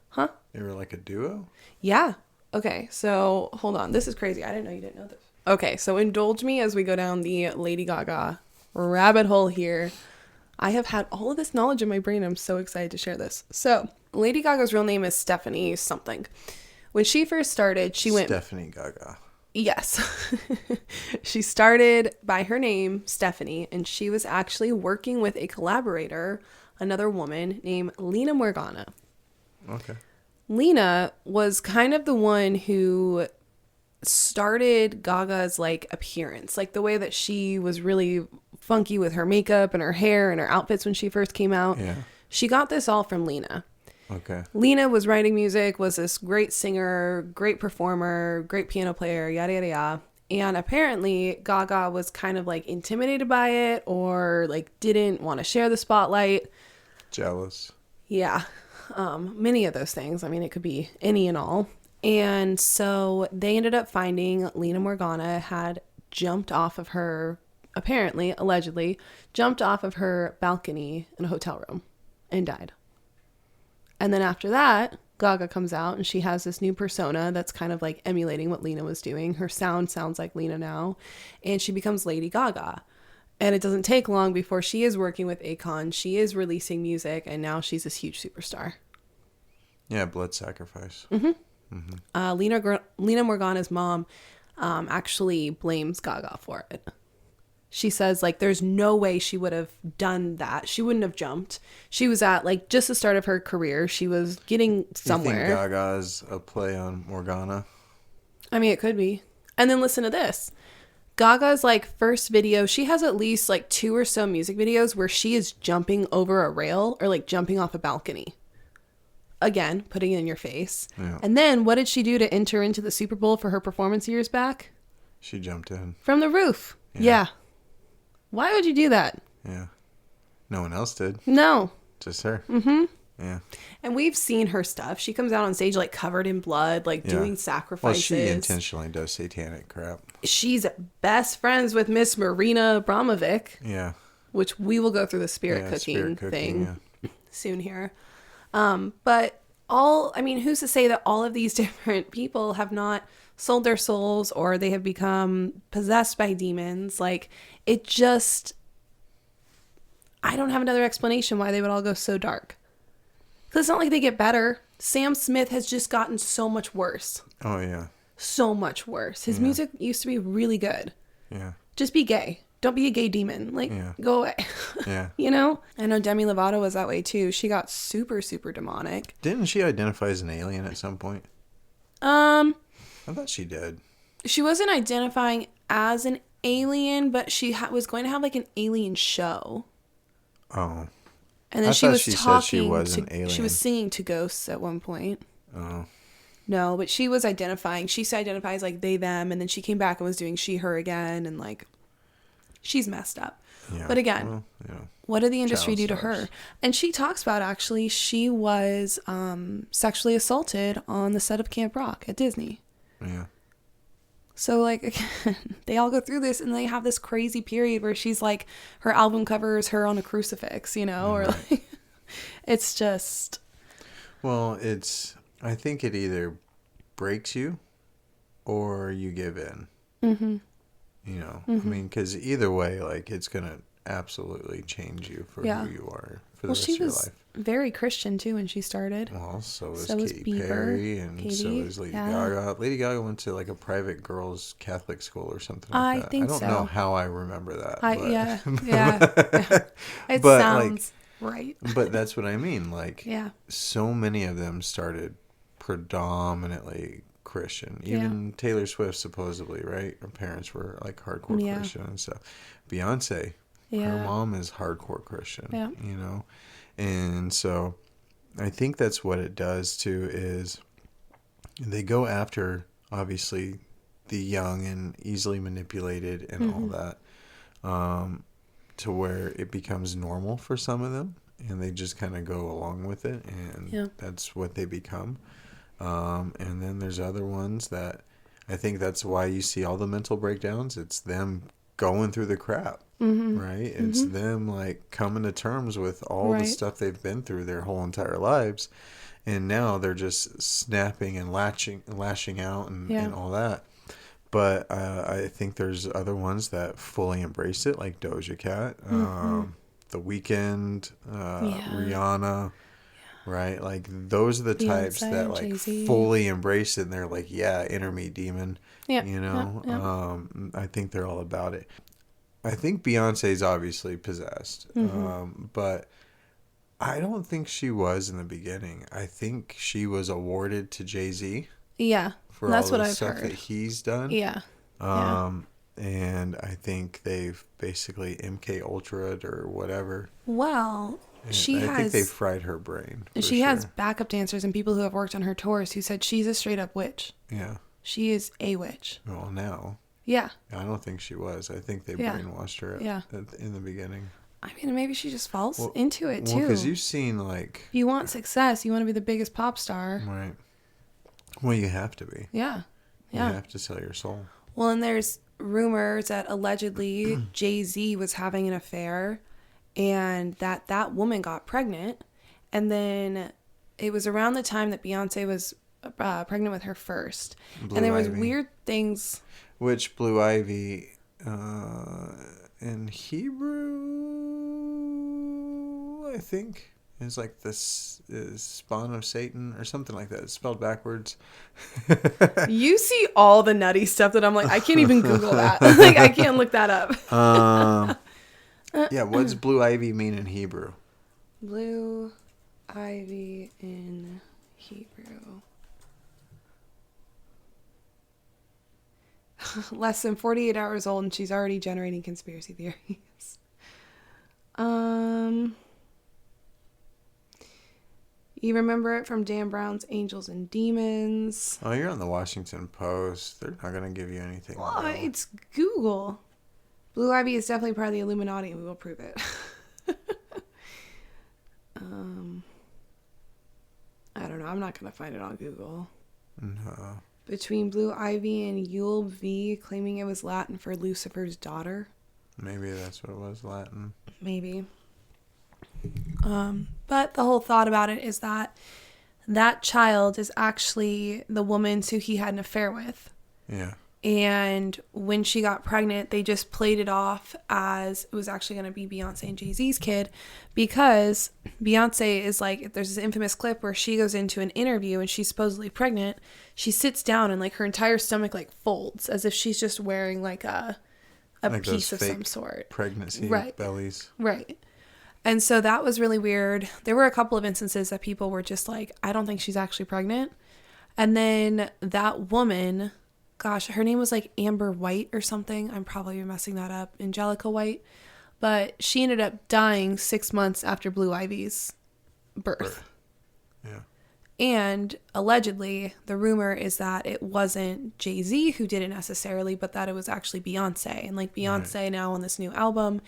Huh? They were like a duo? Yeah. Okay, so hold on. This is crazy. I didn't know you didn't know this. Okay, so indulge me as we go down the Lady Gaga rabbit hole here. I have had all of this knowledge in my brain. I'm so excited to share this. So, Lady Gaga's real name is Stephanie something. When she first started, she went... Stephanie Gaga. Yes. She started by her name, Stephanie, and she was actually working with a collaborator, another woman named Lena Morgana. Okay. Lena was kind of the one who started Gaga's like appearance, like the way that she was really funky with her makeup and her hair and her outfits when she first came out. Yeah. She got this all from Lena. Okay. Lena was writing music, was this great singer, great performer, great piano player, yada, yada, yada. And apparently Gaga was kind of like intimidated by it, or like didn't want to share the spotlight. Jealous. Yeah. Many of those things. I mean, it could be any and all. And so they ended up finding Lena Morgana had jumped off of her, apparently, allegedly, jumped off of her balcony in a hotel room and died. And then after that, Gaga comes out and she has this new persona that's kind of like emulating what Lena was doing. Her sound sounds like Lena now. And she becomes Lady Gaga. And it doesn't take long before she is working with Akon. She is releasing music, and now she's this huge superstar. Yeah, blood sacrifice. Mm-hmm. Mm-hmm. Lena Morgana's mom actually blames Gaga for it. She says, like, there's no way she would have done that. She wouldn't have jumped. She was at, like, just the start of her career. She was getting somewhere. You think Gaga's a play on Morgana? I mean, it could be. And then listen to this. Gaga's, like, first video, she has at least, like, 2 or so music videos where she is jumping over a rail or, like, jumping off a balcony. Again, putting it in your face. Yeah. And then what did she do to enter into the Super Bowl for her performance years back? She jumped in. From the roof. Yeah. Why would you do that? Yeah. No one else did. No. Just her. Mm-hmm. Yeah. And we've seen her stuff. She comes out on stage like covered in blood, like doing sacrifices. Well, she intentionally does satanic crap. She's best friends with Miss Marina Abramovic. Yeah. Which we will go through the spirit cooking thing soon here. But who's to say that all of these different people have not sold their souls or they have become possessed by demons? Like, it just, I don't have another explanation why they would all go so dark. Because it's not like they get better. Sam Smith has just gotten so much worse. Oh, yeah. So much worse. His music used to be really good. Yeah. Just be gay. Don't be a gay demon. Like, go away. Yeah. You know? I know Demi Lovato was that way too. She got super, super demonic. Didn't she identify as an alien at some point? I thought she did. She wasn't identifying as an alien, but she was going to have like an alien show. Oh. And then she was an alien. She was singing to ghosts at one point. Oh. No, but she was identifying. She identifies like they, them, and then she came back and was doing she, her again, and like, she's messed up. Yeah. But again, what did the industry do to her? And she talks about actually she was sexually assaulted on the set of Camp Rock at Disney. Yeah. So, like, again, they all go through this, and they have this crazy period where she's, like, her album cover is her on a crucifix, you know? Or, like, it's just... Well, I think it either breaks you or you give in. Mm-hmm. You know? Mm-hmm. I mean, because either way, like, it's going to absolutely change you for who you are for the rest of your life. very Christian too when she started. Well, so is Katy Katy Perry, and Katy, so is Lady Gaga. Lady Gaga went to like a private girls' Catholic school or something like I that. think I don't so. know how I remember that. Yeah. It but, sounds right. But that's what I mean. Like, Yeah. so many of them started predominantly Christian. Even Taylor Swift, supposedly, right? Her parents were like hardcore Christian and stuff. Beyonce, her mom is hardcore Christian, you know? And so I think that's what it does too, is they go after, obviously, the young and easily manipulated and all that, to where it becomes normal for some of them, and they just kind of go along with it, and that's what they become. And then there's other ones that I think that's why you see all the mental breakdowns. It's them going through the crap, right? It's them like coming to terms with all the stuff they've been through their whole entire lives. And now they're just snapping and lashing out and all that. But I think there's other ones that fully embrace it, like Doja Cat, The Weeknd, Rihanna, right? Like those are the types Beyoncé, that like Jay Z. fully embrace it, and they're like, yeah, enter me, demon. Yeah, You know, I think they're all about it. I think Beyonce's obviously possessed, but I don't think she was in the beginning. I think she was awarded to Jay Z. Yeah, for that's all what the I've stuff heard. that he's done. Yeah. And I think they've basically MK Ultra'd or whatever. Well, And she I think they fried her brain. She has backup dancers and people who have worked on her tours who said she's a straight up witch. Yeah. She is a witch. Well, now. Yeah. I don't think she was. I think they brainwashed her in the beginning. I mean, maybe she just falls into it too. Well, because you've seen like... If you want success, you want to be the biggest pop star. Right. Well, you have to be. Yeah. You have to sell your soul. Well, and there's rumors that allegedly Jay Z was having an affair and that woman got pregnant. And then it was around the time that Beyonce was pregnant with her first. And there was weird things. Which Blue Ivy, in Hebrew, I think, is like this is spawn of Satan or something like that. It's spelled backwards. You see all the nutty stuff that I'm like, I can't even Google that. Like, I can't look that up. Yeah, what's Blue Ivy mean in Hebrew? Blue Ivy in Hebrew. Less than 48 hours old and she's already generating conspiracy theories. You remember it from Dan Brown's Angels and Demons. Oh, you're on the Washington Post. They're not going to give you anything. Well, it's Google. Blue Ivy is definitely part of the Illuminati and we will prove it. I don't know. I'm not going to find it on Google. No. Between Blue Ivy and Yule V, claiming it was Latin for Lucifer's daughter. Maybe that's what it was, Latin. Maybe. But the whole thought about it is that that child is actually the woman who he had an affair with. Yeah. And when she got pregnant, they just played it off as it was actually going to be Beyonce and Jay Z's kid, because Beyonce is like, there's this infamous clip where she goes into an interview and she's supposedly pregnant. She sits down and like her entire stomach like folds as if she's just wearing like a like piece of some sort. Pregnancy bellies. Right. And so that was really weird. There were a couple of instances that people were just like, I don't think she's actually pregnant. And then that woman, gosh, her name was like Amber White or something. I'm probably messing that up. Angelica White. But she ended up dying 6 months after Blue Ivy's birth. Yeah. And allegedly, the rumor is that it wasn't Jay Z who did it necessarily, but that it was actually Beyonce. And like Beyonce now on this new album,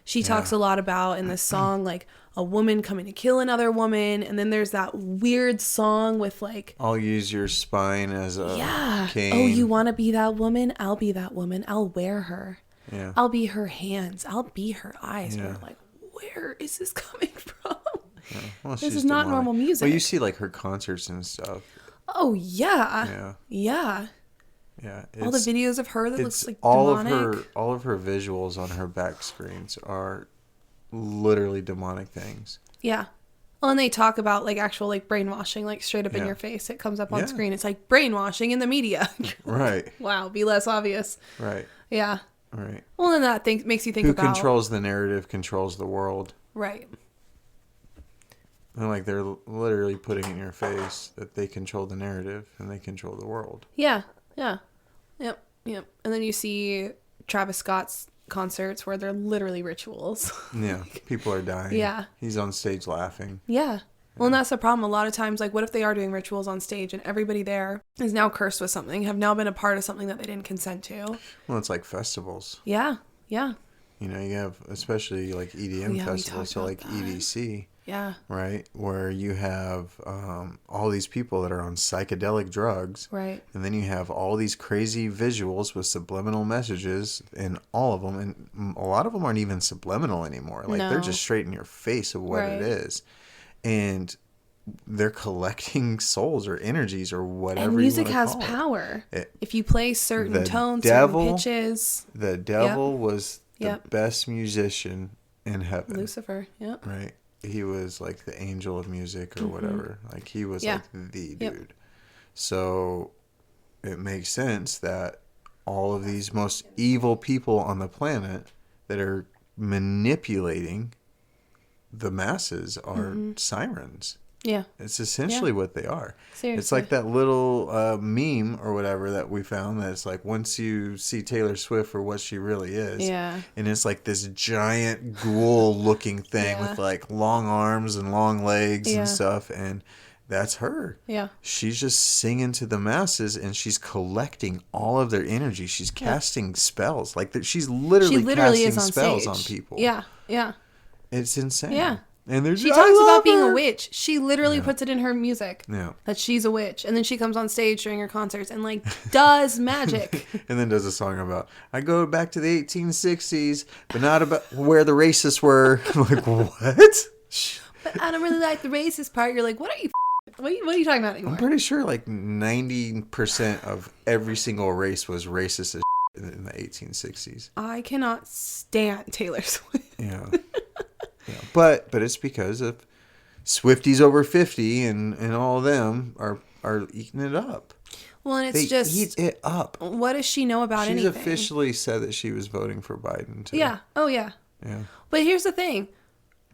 she talks a lot about in this song, like a woman coming to kill another woman. And then there's that weird song with like, I'll use your spine as a cane. Oh, you want to be that woman? I'll be that woman. I'll wear her. Yeah. I'll be her hands. I'll be her eyes. Yeah. We're like, where is this coming from? Yeah. Well, this is not normal music. Well, you see like her concerts and stuff. Oh, yeah. Yeah. Yeah, all the videos of her that looks like demonic. All of her visuals on her back screens are literally demonic things. Yeah. Well, and they talk about like actual like brainwashing, like straight up in your face. It comes up on screen. It's like brainwashing in the media. Right. Wow, be less obvious. Right. Yeah. Right. Well, then that makes you think Who about... controls the narrative controls the world. Right. And like they're literally putting in your face that they control the narrative and they control the world. Yeah. Yeah. Yep. Yep. And then you see Travis Scott's concerts where they're literally rituals. Yeah. People are dying. Yeah. He's on stage laughing. Yeah. Well, and that's the problem. A lot of times, like, what if they are doing rituals on stage and everybody there is now cursed with something, have now been a part of something that they didn't consent to? Well, it's like festivals. Yeah. Yeah. You know, you have especially like EDM festivals, so like EDC. Yeah. Right? Where you have all these people that are on psychedelic drugs. Right. And then you have all these crazy visuals with subliminal messages in all of them. And a lot of them aren't even subliminal anymore. Like they're just straight in your face of what it is. And they're collecting souls or energies or whatever. And music has power. If you play certain tones, certain pitches. The devil was the best musician in heaven. Lucifer, Right. He was like the angel of music or whatever. Like he was like the dude. So it makes sense that all of these most evil people on the planet that are manipulating the masses are sirens. Yeah. It's essentially what they are. Seriously. It's like that little meme or whatever that we found that's like once you see Taylor Swift for what she really is. Yeah. And it's like this giant ghoul looking thing with like long arms and long legs and stuff. And that's her. Yeah. She's just singing to the masses and she's collecting all of their energy. She's casting spells. Like she's literally casting spells on people. Yeah. Yeah. It's insane. Yeah. And she talks about being a witch. She literally puts it in her music that she's a witch. And then she comes on stage during her concerts and like does magic. And then does a song about, I go back to the 1860s, but not about where the racists were. I'm like, what? But I don't really like the racist part. You're like, what are you talking about anymore? I'm pretty sure like 90% of every single race was racist as in the 1860s. I cannot stand Taylor Swift. Yeah. Yeah, but it's because of Swifties over 50 and all of them are eating it up. Well, and they eat it up. What does she know about anything? She's officially said that she was voting for Biden too. Yeah. Oh yeah. Yeah. But here's the thing.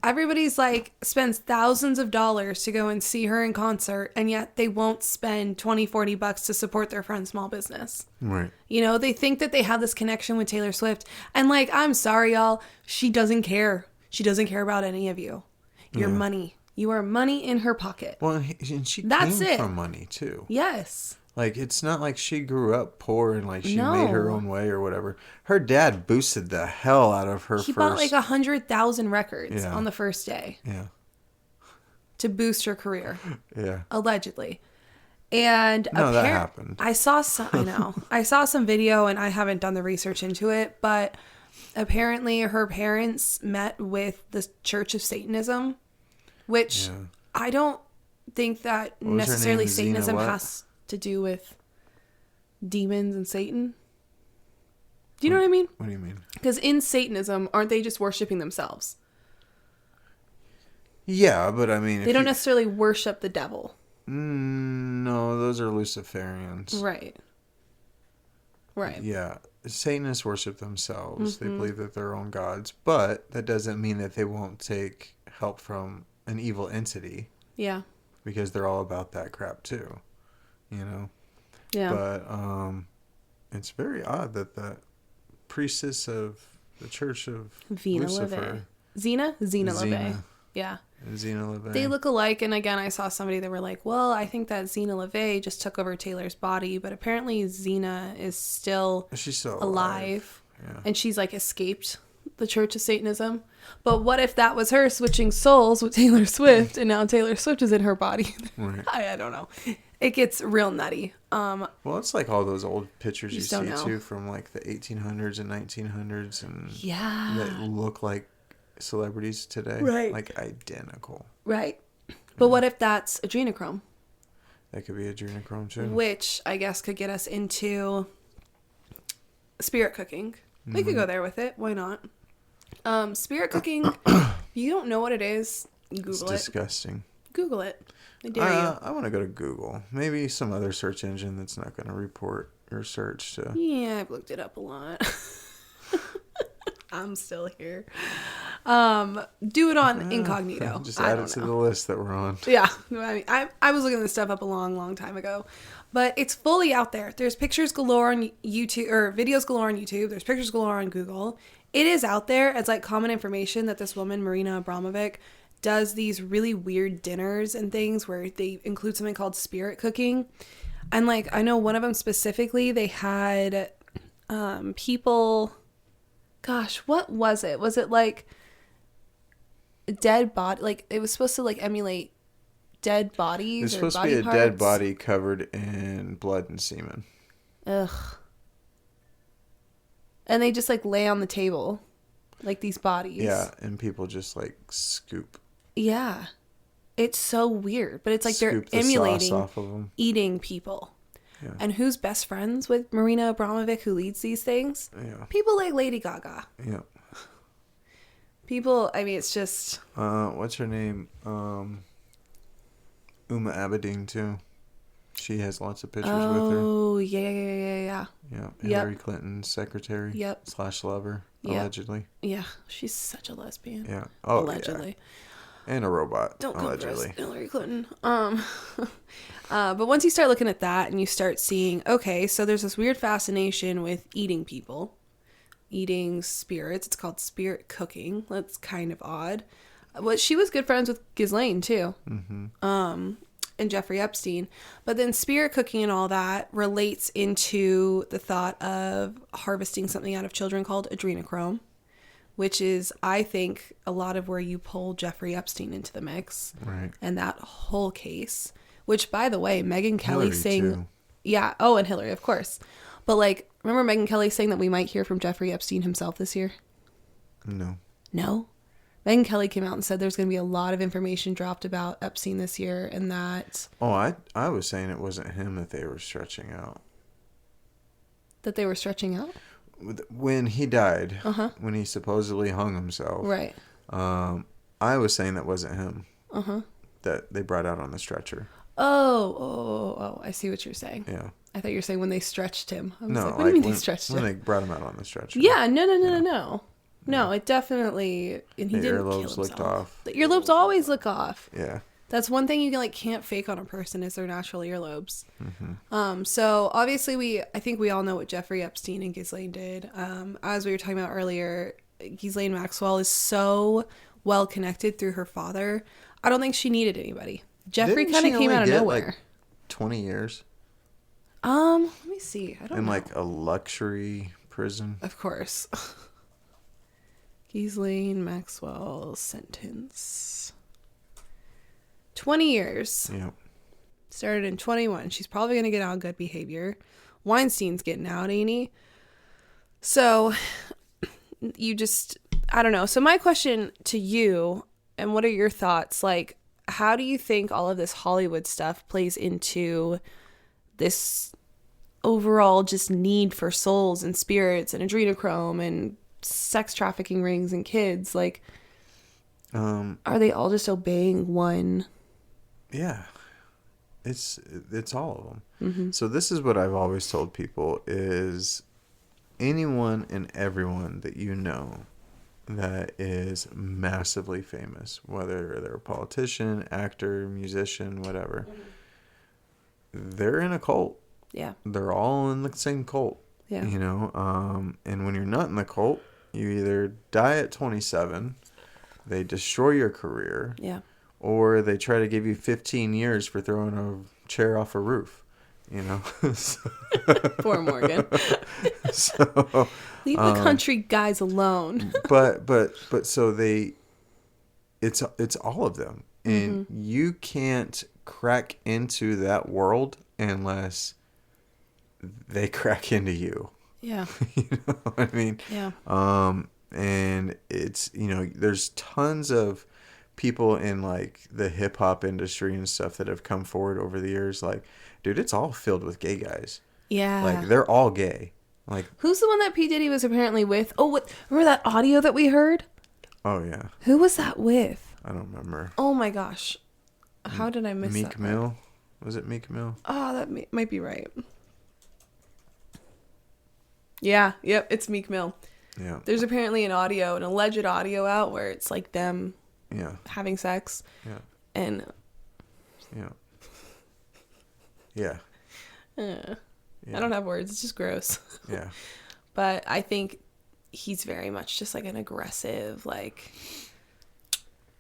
Everybody's like spends thousands of dollars to go and see her in concert, and yet they won't spend $20-$40 to support their friend's small business. Right. You know, they think that they have this connection with Taylor Swift. And like, I'm sorry, y'all. She doesn't care. She doesn't care about any of you. Your money. You are money in her pocket. Well, and she came from money, too. Yes. Like, it's not like she grew up poor and, like, she made her own way or whatever. Her dad boosted the hell out of her He bought, like, 100,000 records on the first day. Yeah. To boost her career. Yeah. Allegedly. And that happened. I saw some video, and I haven't done the research into it, but apparently her parents met with the Church of Satanism, which I don't think that necessarily Satanism has to do with demons and Satan. Do you know what I mean? What do you mean? Because in Satanism, aren't they just worshiping themselves? Yeah, but I mean... They don't necessarily worship the devil. No, those are Luciferians. Right. Right. Yeah. Satanists worship themselves. They believe that they're own gods, but that doesn't mean that they won't take help from an evil entity. Yeah. Because they're all about that crap too, you know? Yeah. But it's very odd that the priestess of the Church of Lucifer... Zena LeVay. Yeah. Zena LeVay. They look alike, and again, I saw somebody that were like, well, I think that Zena LeVay just took over Taylor's body, but apparently Zena is she's still alive. Yeah. And she's like escaped the Church of Satanism. But what if that was her switching souls with Taylor Swift, and now Taylor Swift is in her body? Right. I don't know. It gets real nutty. Well, it's like all those old pictures you see too from like the 1800s and 1900s, and that look like celebrities today, right? Like identical, right? But what if that's adrenochrome? That could be adrenochrome too, which I guess could get us into spirit cooking. We could go there with it. Why not? Spirit cooking. You don't know what it is. Google it's it. Disgusting. Google it. I dare you. I want to go to Google. Maybe some other search engine that's not going to report your search. So. Yeah, I've looked it up a lot. I'm still here. Do it on incognito. Just add it to the list that we're on. Yeah. I mean, I was looking this stuff up a long, long time ago. But it's fully out there. There's pictures galore on YouTube, or videos galore on YouTube. There's pictures galore on Google. It is out there as like common information that this woman, Marina Abramovic, does these really weird dinners and things where they include something called spirit cooking. And like, I know one of them specifically, they had people... Gosh, what was it? Was it like dead body? Like it was supposed to like emulate dead bodies. It's supposed to be a dead body covered in blood and semen. Ugh. And they just like lay on the table, like these bodies. Yeah, and people just like scoop. Yeah, it's so weird, but it's like they're emulating sauce off of them. Eating people. Yeah. And who's best friends with Marina Abramovic, who leads these things? Yeah. People like Lady Gaga. Yeah. People, I mean, it's just... what's her name? Uma Abedin, too. She has lots of pictures with her. Oh, yeah. Yeah, Hillary Clinton's secretary. Yep. / lover, allegedly. Yeah, she's such a lesbian. Yeah. Oh, allegedly. Yeah. And a robot, Don't allegedly. Don't Hillary Clinton. But once you start looking at that and you start seeing, okay, so there's this weird fascination with eating people, eating spirits. It's called spirit cooking. That's kind of odd. But she was good friends with Ghislaine too. Mm-hmm. And Jeffrey Epstein. But then spirit cooking and all that relates into the thought of harvesting something out of children called adrenochrome, which is, I think, a lot of where you pull Jeffrey Epstein into the mix. Right. And that whole case. Which, by the way, Megyn Kelly Hillary saying... too. Yeah. Oh, and Hillary, of course. But, like, remember Megyn Kelly saying that we might hear from Jeffrey Epstein himself this year? No. No? Megyn Kelly came out and said there's going to be a lot of information dropped about Epstein this year, and that... Oh, I was saying it wasn't him that they were stretching out. That they were stretching out? When he died, when he supposedly hung himself. Right. I was saying that wasn't him. That they brought out on the stretcher. Oh, I see what you're saying. Yeah. I thought you were saying when they stretched him. I was no, like, what do you mean they stretched him? When they brought him out on the stretcher. Yeah, no. No, it definitely... And he didn't kill himself. The earlobes looked off. The earlobes always look off. Yeah. That's one thing you can't fake on a person is their natural earlobes. So obviously I think we all know what Jeffrey Epstein and Ghislaine did. As we were talking about earlier, Ghislaine Maxwell is so well connected through her father. I don't think she needed anybody. Jeffrey kind of came out of nowhere. Like 20 years. Let me see. I don't know. In like a luxury prison. Of course. Ghislaine Maxwell sentence. 20 years. Yep. Started in 21. She's probably going to get out on good behavior. Weinstein's getting out, ain't he? So, I don't know. So my question to you, and what are your thoughts? Like, how do you think all of this Hollywood stuff plays into this overall just need for souls and spirits and adrenochrome and sex trafficking rings and kids? Like, are they all just obeying one? Yeah, it's all of them. So this is what I've always told people is anyone and everyone that you know that is massively famous, whether they're a politician, actor, musician, whatever, they're in a cult. Yeah. They're all in the same cult. Yeah. You know, and when you're not in the cult, you either die at 27, they destroy your career. Yeah. Or they try to give you 15 years for throwing a chair off a roof, you know. Poor Morgan. So leave the country guys alone. but so it's all of them, and you can't crack into that world unless they crack into you. Yeah. You know what I mean? Yeah. And it's, you know, there's tons of people in like the hip hop industry and stuff that have come forward over the years. Like, dude, it's all filled with gay guys. Yeah. Like, they're all gay. Like, who's the one that P. Diddy was apparently with? Oh, what? Remember that audio that we heard? Oh, yeah. Who was that with? I don't remember. Oh my gosh. How did I miss that? Meek Mill? Was it Meek Mill? Oh, that might be right. Yeah, yep, it's Meek Mill. Yeah. There's apparently an alleged audio out where it's like them having sex. Yeah. And yeah. Yeah. I don't have words. It's just gross. Yeah. But I think he's very much just like an aggressive, like,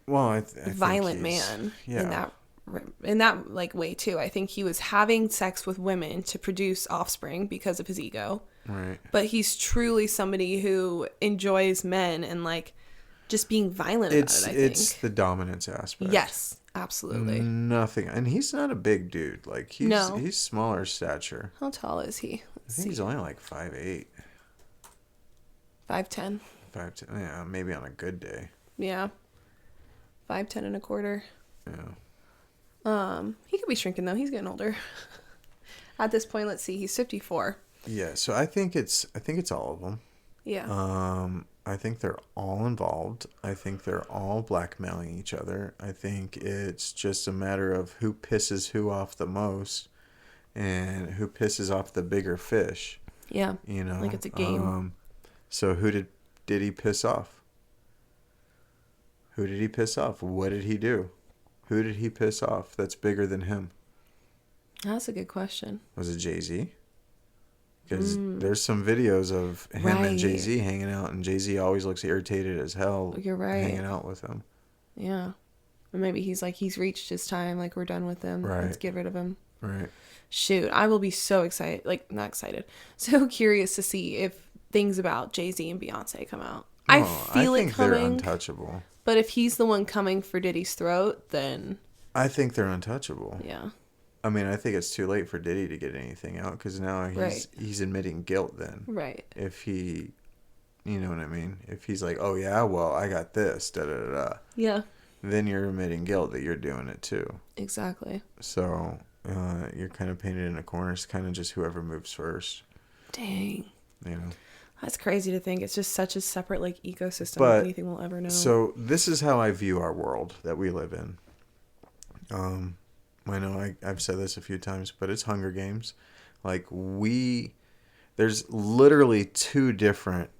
I violent man in that like way too. I think he was having sex with women to produce offspring because of his ego. Right. But he's truly somebody who enjoys men and like just being violent about it, I think. It's the dominance aspect. Yes, absolutely. Nothing. And he's not a big dude. Like he's smaller stature. How tall is he? I think he's only like 5'8". 5'10". 5'10". Yeah, maybe on a good day. Yeah. 5'10" and a quarter. Yeah. He could be shrinking though. He's getting older. At this point, let's see. He's 54. Yeah, so I think it's all of them. Yeah. I think they're all involved. I think they're all blackmailing each other. I think it's just a matter of who pisses who off the most and who pisses off the bigger fish. Yeah. You know, like it's a game. So who did he piss off? Who did he piss off? What did he do? Who did he piss off that's bigger than him? That's a good question. Was it Jay Z? Because there's some videos of him and Jay Z hanging out, and Jay Z always looks irritated as hell. You're right. Hanging out with him. Yeah. Or maybe he's like, he's reached his time. Like, we're done with him. Right. Let's get rid of him. Right. Shoot. I will be so excited. Like, not excited. So curious to see if things about Jay Z and Beyonce come out. I feel it coming. They're untouchable. But if he's the one coming for Diddy's throat, then... I think they're untouchable. Yeah. I mean, I think it's too late for Diddy to get anything out because now he's admitting guilt then. Right. If he, you know what I mean? If he's like, oh yeah, well, I got this, da-da-da-da. Yeah. Then you're admitting guilt that you're doing it too. Exactly. So you're kind of painted in a corner. It's kind of just whoever moves first. Dang. You know? That's crazy to think. It's just such a separate like ecosystem but, of anything we'll ever know. So this is how I view our world that we live in. I know I've said this a few times, but it's Hunger Games. Like there's literally two different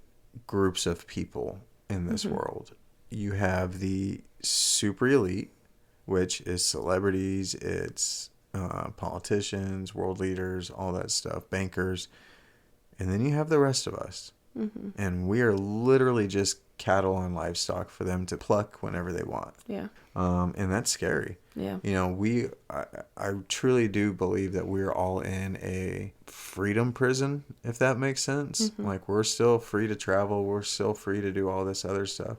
groups of people in this world. You have the super elite, which is celebrities, it's politicians, world leaders, all that stuff, bankers. And then you have the rest of us. And we are literally just cattle and livestock for them to pluck whenever they want. Yeah. And that's scary. Yeah. You know, I truly do believe that we're all in a freedom prison, if that makes sense. Like, we're still free to travel. We're still free to do all this other stuff.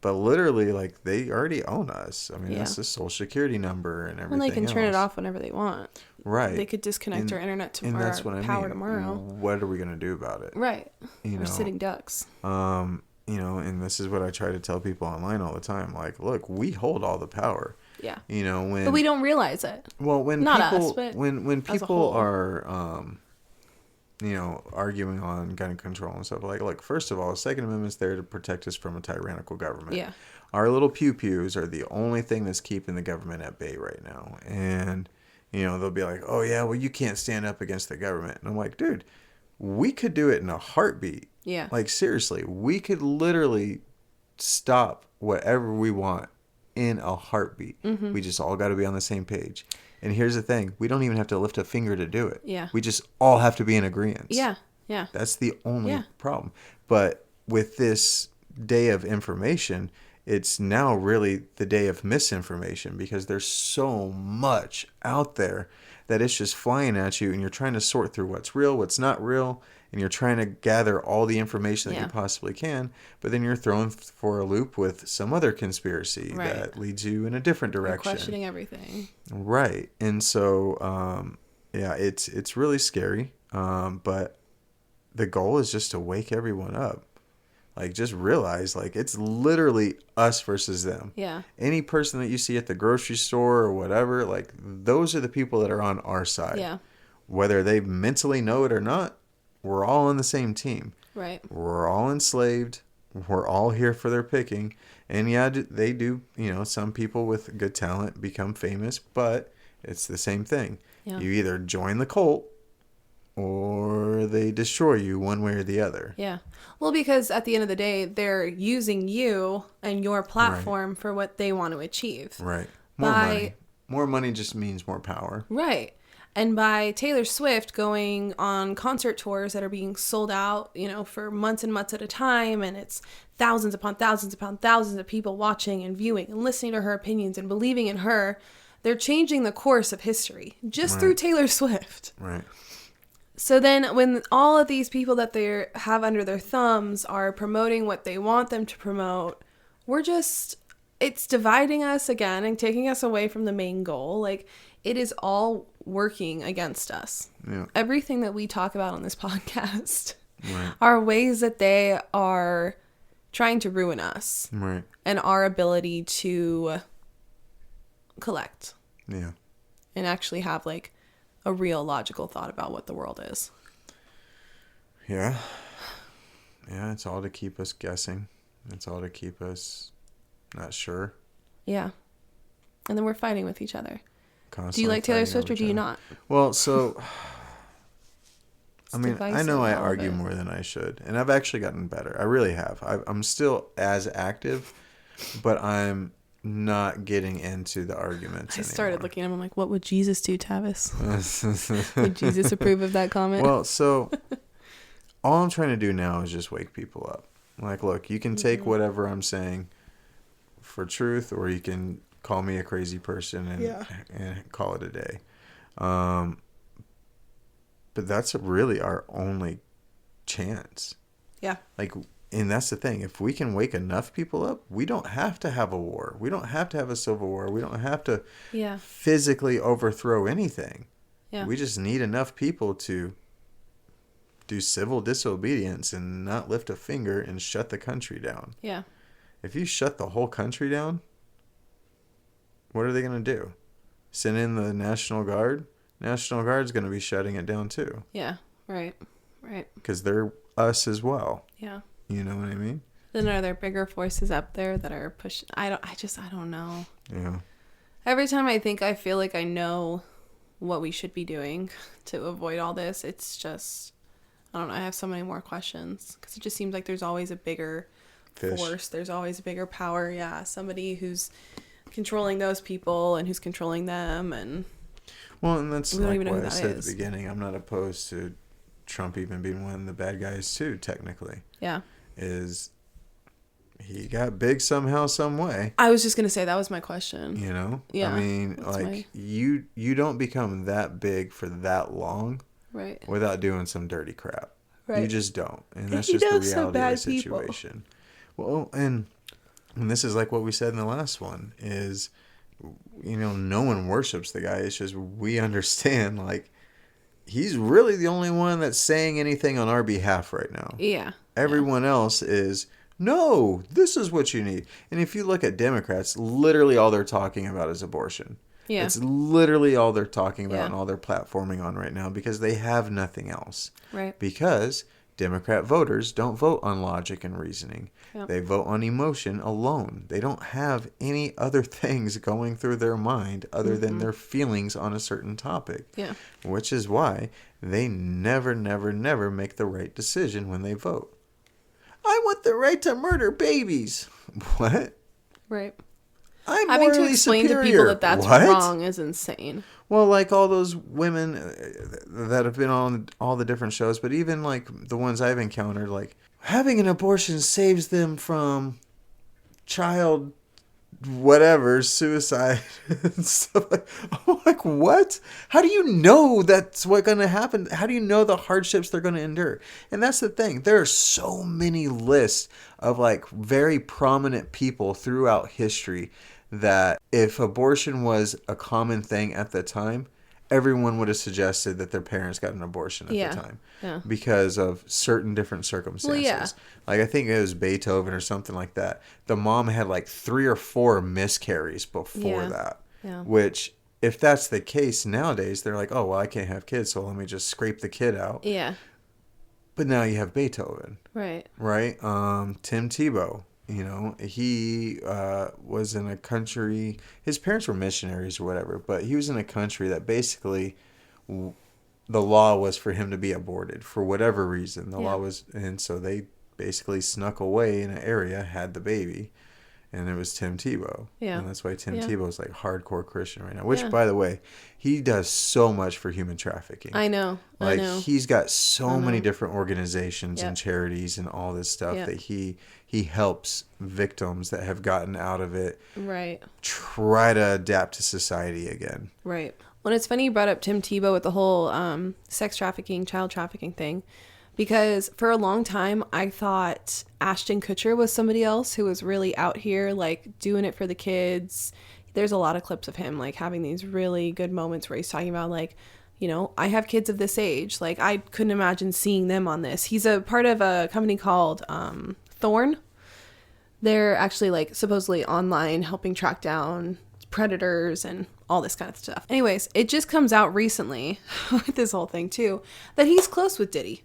But literally, like, they already own us. I mean, that's the social security number and everything. Well, they can turn it off whenever they want. Right. They could disconnect our internet tomorrow. And that's what I mean. Tomorrow. What are we going to do about it? Right. We're sitting ducks. You know, and this is what I try to tell people online all the time. Like, look, we hold all the power. Yeah. You know, but we don't realize it. Well, when not people, us, but when people are, you know, arguing on gun control and stuff, like, look, first of all, the Second Amendment's there to protect us from a tyrannical government. Yeah. Our little pew-pews are the only thing that's keeping the government at bay right now. And, you know, they'll be like, oh, yeah, well, you can't stand up against the government. And I'm like, dude, we could do it in a heartbeat. Yeah. Like, seriously, we could literally stop whatever we want in a heartbeat. We just all got to be on the same page. And here's the thing. We don't even have to lift a finger to do it. Yeah. We just all have to be in agreement. Yeah. Yeah. That's the only problem. But with this day of information, it's now really the day of misinformation because there's so much out there that it's just flying at you and you're trying to sort through what's real, what's not real, and you're trying to gather all the information that you possibly can, but then you're thrown for a loop with some other conspiracy that leads you in a different direction. You're questioning everything. Right. And so, it's really scary, but the goal is just to wake everyone up. Like, just realize, like, it's literally us versus them. Yeah. Any person that you see at the grocery store or whatever, like, those are the people that are on our side. Yeah. Whether they mentally know it or not, we're all on the same team. Right. We're all enslaved. we're all here for their picking. And yeah, they do, some people with good talent become famous, but it's the same thing. Yeah. You either join the cult or they destroy you one way or the other. Yeah. Well, because at the end of the day, they're using you and your platform for what they want to achieve. Right. More money. More money just means more power. Right. And by Taylor Swift going on concert tours that are being sold out, for months and months at a time, and it's thousands upon thousands upon thousands of people watching and viewing and listening to her opinions and believing in her, they're changing the course of history just through Taylor Swift. Right. So then when all of these people that they have under their thumbs are promoting what they want them to promote, it's dividing us again and taking us away from the main goal. Like, it is all working against us. Yeah. Everything that we talk about on this podcast are ways that they are trying to ruin us. Right. And our ability to collect. Yeah. And actually have like a real logical thought about what the world is. Yeah. Yeah, it's all to keep us guessing. It's all to keep us not sure. Yeah. And then we're fighting with each other. Constantly. Do you like Taylor Swift or do you not? Well, so I know I argue more than I should, and I've actually gotten better. I really have. I'm still as active, but I'm not getting into the arguments anymore. I started looking at him. I'm like, what would Jesus do, Tavis? Would Jesus approve of that comment? Well, so all I'm trying to do now is just wake people up. Like, look, you can take whatever I'm saying for truth, or you can call me a crazy person and call it a day. But that's really our only chance. Yeah. Like, and that's the thing. If we can wake enough people up, we don't have to have a war. We don't have to have a civil war. We don't have to physically overthrow anything. Yeah. We just need enough people to do civil disobedience and not lift a finger and shut the country down. Yeah. If you shut the whole country down, what are they going to do? Send in the National Guard? National Guard's going to be shutting it down too. Yeah, right. Because they're us as well. Yeah. You know what I mean? Then are there bigger forces up there that are pushing? I don't know. Yeah. Every time I feel like I know what we should be doing to avoid all this, it's just, I don't know. I have so many more questions because it just seems like there's always a bigger force. There's always a bigger power. Yeah. Somebody who's controlling those people and who's controlling them. And that's like what I said at the beginning. I'm not opposed to Trump even being one of the bad guys too, technically. Yeah. Is he got big somehow, some way. I was just going to say that was my question. Yeah. I mean, you don't become that big for that long. Right. Without doing some dirty crap. Right. You just don't. And that's just the reality of the situation. Well, and this is like what we said in the last one is, no one worships the guy. It's just we understand, like, he's really the only one that's saying anything on our behalf right now. Yeah. Everyone else is, no, this is what you need. And if you look at Democrats, literally all they're talking about is abortion. Yeah. It's literally all they're talking about and all they're platforming on right now because they have nothing else. Right. Because Democrat voters don't vote on logic and reasoning. Yep. They vote on emotion alone. They don't have any other things going through their mind other than their feelings on a certain topic. Yeah. Which is why they never make the right decision when they vote. I want the right to murder babies. What? Right. I'm having morally to explain superior. To people that that's what? Wrong is insane. Well, like all those women that have been on all the different shows, but even like the ones I've encountered, like having an abortion saves them from child whatever, suicide and stuff like. I'm like, what? How do you know that's what's going to happen? How do you know the hardships they're going to endure? And that's the thing. There are so many lists of like very prominent people throughout history that if abortion was a common thing at the time, everyone would have suggested that their parents got an abortion at the time because of certain different circumstances. Well, yeah. Like I think it was Beethoven or something like that. The mom had like 3 or 4 miscarries before that, which if that's the case nowadays, they're like, oh, well, I can't have kids, so let me just scrape the kid out. Yeah. But now you have Beethoven. Right. Right? Tim Tebow. You know, he was in a country, his parents were missionaries or whatever, but he was in a country that basically the law was for him to be aborted for whatever reason. The law was, and so they basically snuck away in an area, had the baby, and it was Tim Tebow. Yeah. And that's why Tim Tebow is like hardcore Christian right now, which, by the way, he does so much for human trafficking. I know. Like, I know. he's got so many different organizations and charities and all this stuff that he helps victims that have gotten out of it. Right. Try to adapt to society again. Right. Well, it's funny you brought up Tim Tebow with the whole sex trafficking, child trafficking thing. Because for a long time, I thought Ashton Kutcher was somebody else who was really out here, like, doing it for the kids. There's a lot of clips of him, like, having these really good moments where he's talking about, like, you know, I have kids of this age. Like, I couldn't imagine seeing them on this. He's a part of a company called Thorn. They're actually, like, supposedly online helping track down predators and all this kind of stuff. Anyways, it just comes out recently with this whole thing, too, that he's close with Diddy.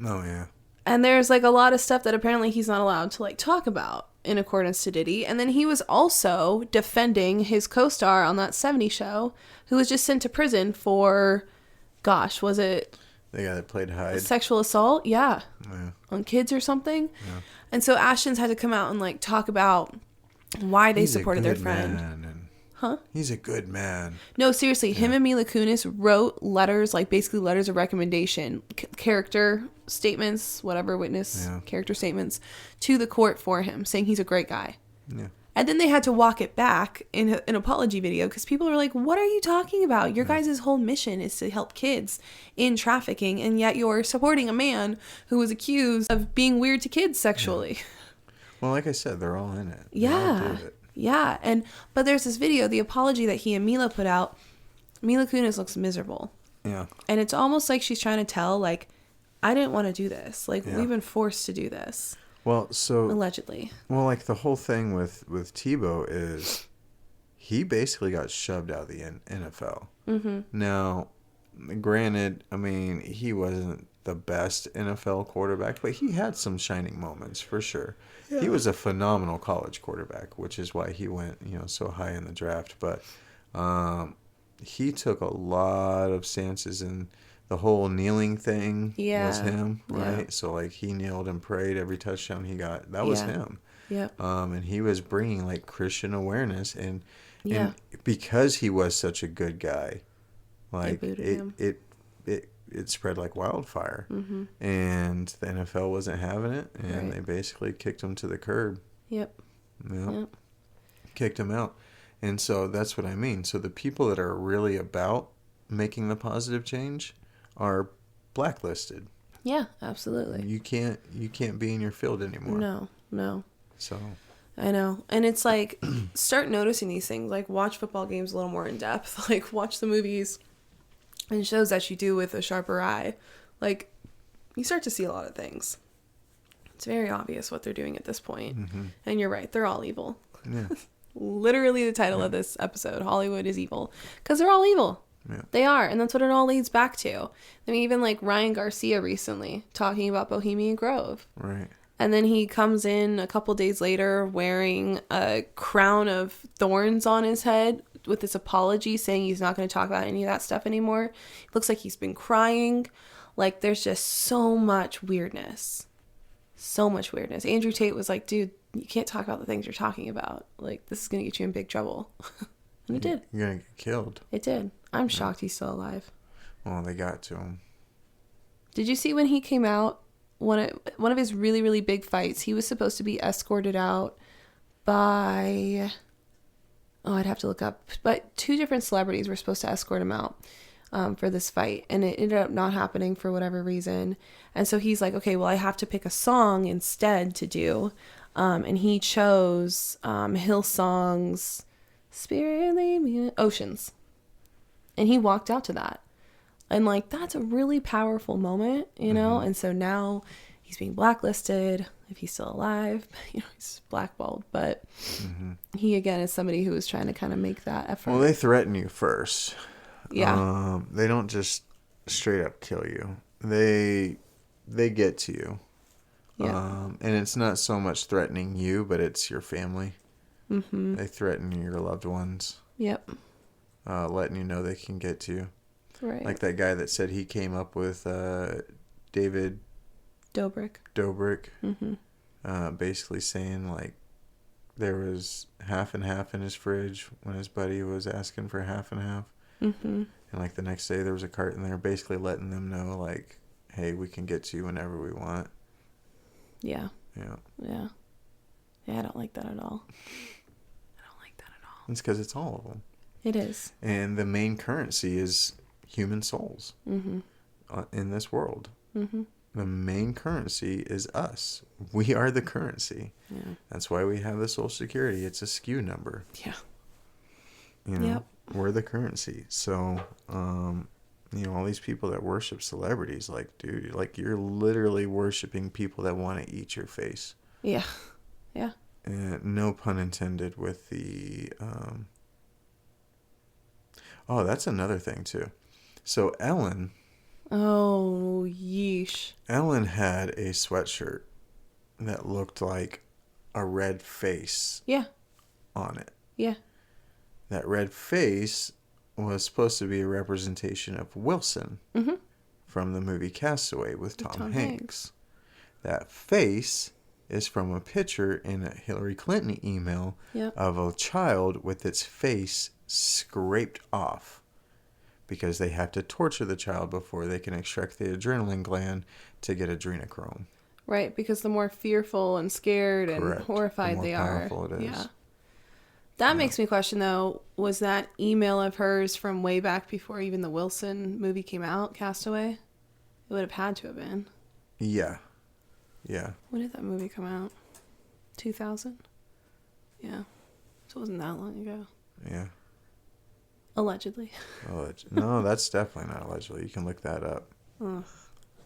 Oh, yeah. And there's, like, a lot of stuff that apparently he's not allowed to, like, talk about in accordance to Diddy. And then he was also defending his co-star on that 70s show who was just sent to prison for, gosh, was it... The guy that played Hyde. Sexual assault? Yeah. Yeah. On kids or something? Yeah. And so Ashton's had to come out and, like, talk about why they supported their friend. Huh? He's a good man. No, seriously. Him and Mila Kunis wrote letters, like basically letters of recommendation, character statements, whatever, witness character statements to the court for him, saying he's a great guy. Yeah. And then they had to walk it back in an apology video because people were like, what are you talking about? Your guys' whole mission is to help kids in trafficking, and yet you're supporting a man who was accused of being weird to kids sexually. Yeah. Well, like I said, they're all in it. Yeah. Yeah. But there's this video, the apology that he and Mila put out. Mila Kunis looks miserable. Yeah. And it's almost like she's trying to tell, like, I didn't want to do this. Like, we've been forced to do this. Well, so... Allegedly. Well, like, the whole thing with Tebow is he basically got shoved out of the NFL. Mm-hmm. Now, granted, I mean, he wasn't the best NFL quarterback, but he had some shining moments, for sure. Yeah. He was a phenomenal college quarterback, which is why he went, so high in the draft. But he took a lot of stances, and the whole kneeling thing was him, right? Yeah. So, like, he kneeled and prayed every touchdown he got. That was him. Yeah. And he was bringing, like, Christian awareness, and because he was such a good guy, like, it spread like wildfire. Mm-hmm. And the NFL wasn't having it, and they basically kicked him to the curb. Yep. Kicked him out. And so that's what I mean. So the people that are really about making the positive change are blacklisted. Yeah, absolutely. You can't be in your field anymore. No. So I know. And it's like, start noticing these things. Like, watch football games a little more in depth. Like, watch the movies and shows that you do with a sharper eye. Like, you start to see a lot of things. It's very obvious what they're doing at this point. Mm-hmm. And you're right. They're all evil. Yeah. Literally the title of this episode, Hollywood is evil. Because they're all evil. Yeah. They are. And that's what it all leads back to. I mean, even like Ryan Garcia recently talking about Bohemian Grove. Right. And then he comes in a couple days later wearing a crown of thorns on his head with this apology saying he's not going to talk about any of that stuff anymore. It looks like he's been crying. Like, there's just so much weirdness. So much weirdness. Andrew Tate was like, dude, you can't talk about the things you're talking about. Like, this is going to get you in big trouble. And it did. You're going to get killed. It did. I'm shocked he's still alive. Well, they got to him. Did you see when he came out? One of his really, really big fights, he was supposed to be escorted out by... Oh, I'd have to look up. But 2 different celebrities were supposed to escort him out for this fight. And it ended up not happening for whatever reason. And so he's like, okay, well, I have to pick a song instead to do. And he chose Hillsong's Spirit Lead Me Oceans. And he walked out to that. And, like, that's a really powerful moment, you know? Mm-hmm. And so now he's being blacklisted if he's still alive. He's blackballed. But he, again, is somebody who is trying to kind of make that effort. Well, they threaten you first. Yeah. They don't just straight up kill you. They they get to you. Yeah. And it's not so much threatening you, but it's your family. Mm-hmm. They threaten your loved ones. Yep. Letting you know they can get to you. Right. Like that guy that said he came up with David Dobrik. Mm-hmm. Basically saying like there was half and half in his fridge when his buddy was asking for half and half. Mm-hmm. And like the next day there was a carton there, basically letting them know like, hey, we can get to you whenever we want. Yeah. Yeah. Yeah. Yeah, I don't like that at all. It's because it's all of them. It is. And the main currency is human souls Mm-hmm. In this world. Mm-hmm. The main currency is us. We are the currency. Yeah. That's why we have the Social Security. It's a SKU number. Yeah. You know, Yep. we're the currency. So, you know, all these people that worship celebrities, like, dude, like you're literally worshiping people that want to eat your face. Yeah. Yeah. And no pun intended with the, oh, that's another thing too. So Ellen. Oh, yeesh. Ellen had a sweatshirt that looked like a red face. Yeah. On it. Yeah. That red face was supposed to be a representation of Wilson from the movie Castaway with Tom Hanks. That face is from a picture in a Hillary Clinton email of a child with its face scraped off because they have to torture the child before they can extract the adrenaline gland to get adrenochrome. Right, because the more fearful and scared and horrified they are. The more powerful it is. Yeah. That makes me question, though, was that email of hers from way back before even the Wilson movie came out, Castaway? It would have had to have been. Yeah. Yeah. When did that movie come out? 2000? Yeah. So it wasn't that long ago. Yeah. Allegedly. No, that's definitely not allegedly. You can look that up. Ugh.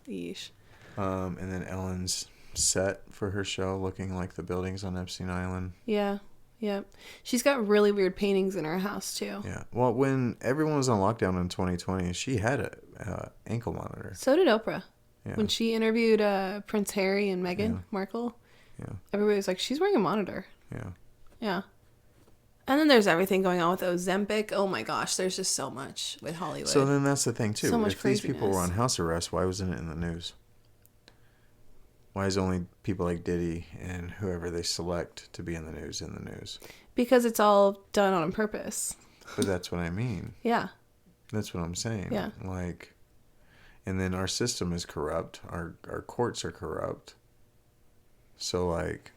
Yeesh. And then Ellen's set for her show looking like the buildings on Epstein Island. Yeah. Yep. She's got really weird paintings in her house, too. Yeah. Well, when everyone was on lockdown in 2020, she had a ankle monitor. So did Oprah. Yeah. When she interviewed Prince Harry and Meghan Markle, everybody was like, she's wearing a monitor. Yeah. Yeah. And then there's everything going on with Ozempic. Oh my gosh, there's just so much with Hollywood. So then that's the thing, too. So much if these people were craziness. on house arrest, why wasn't it in the news? Why is only people like Diddy and whoever they select to be in the news? Because it's all done on purpose. But that's what I mean. Yeah. That's what I'm saying. Yeah. Like, and then our system is corrupt. Our courts are corrupt. So, like,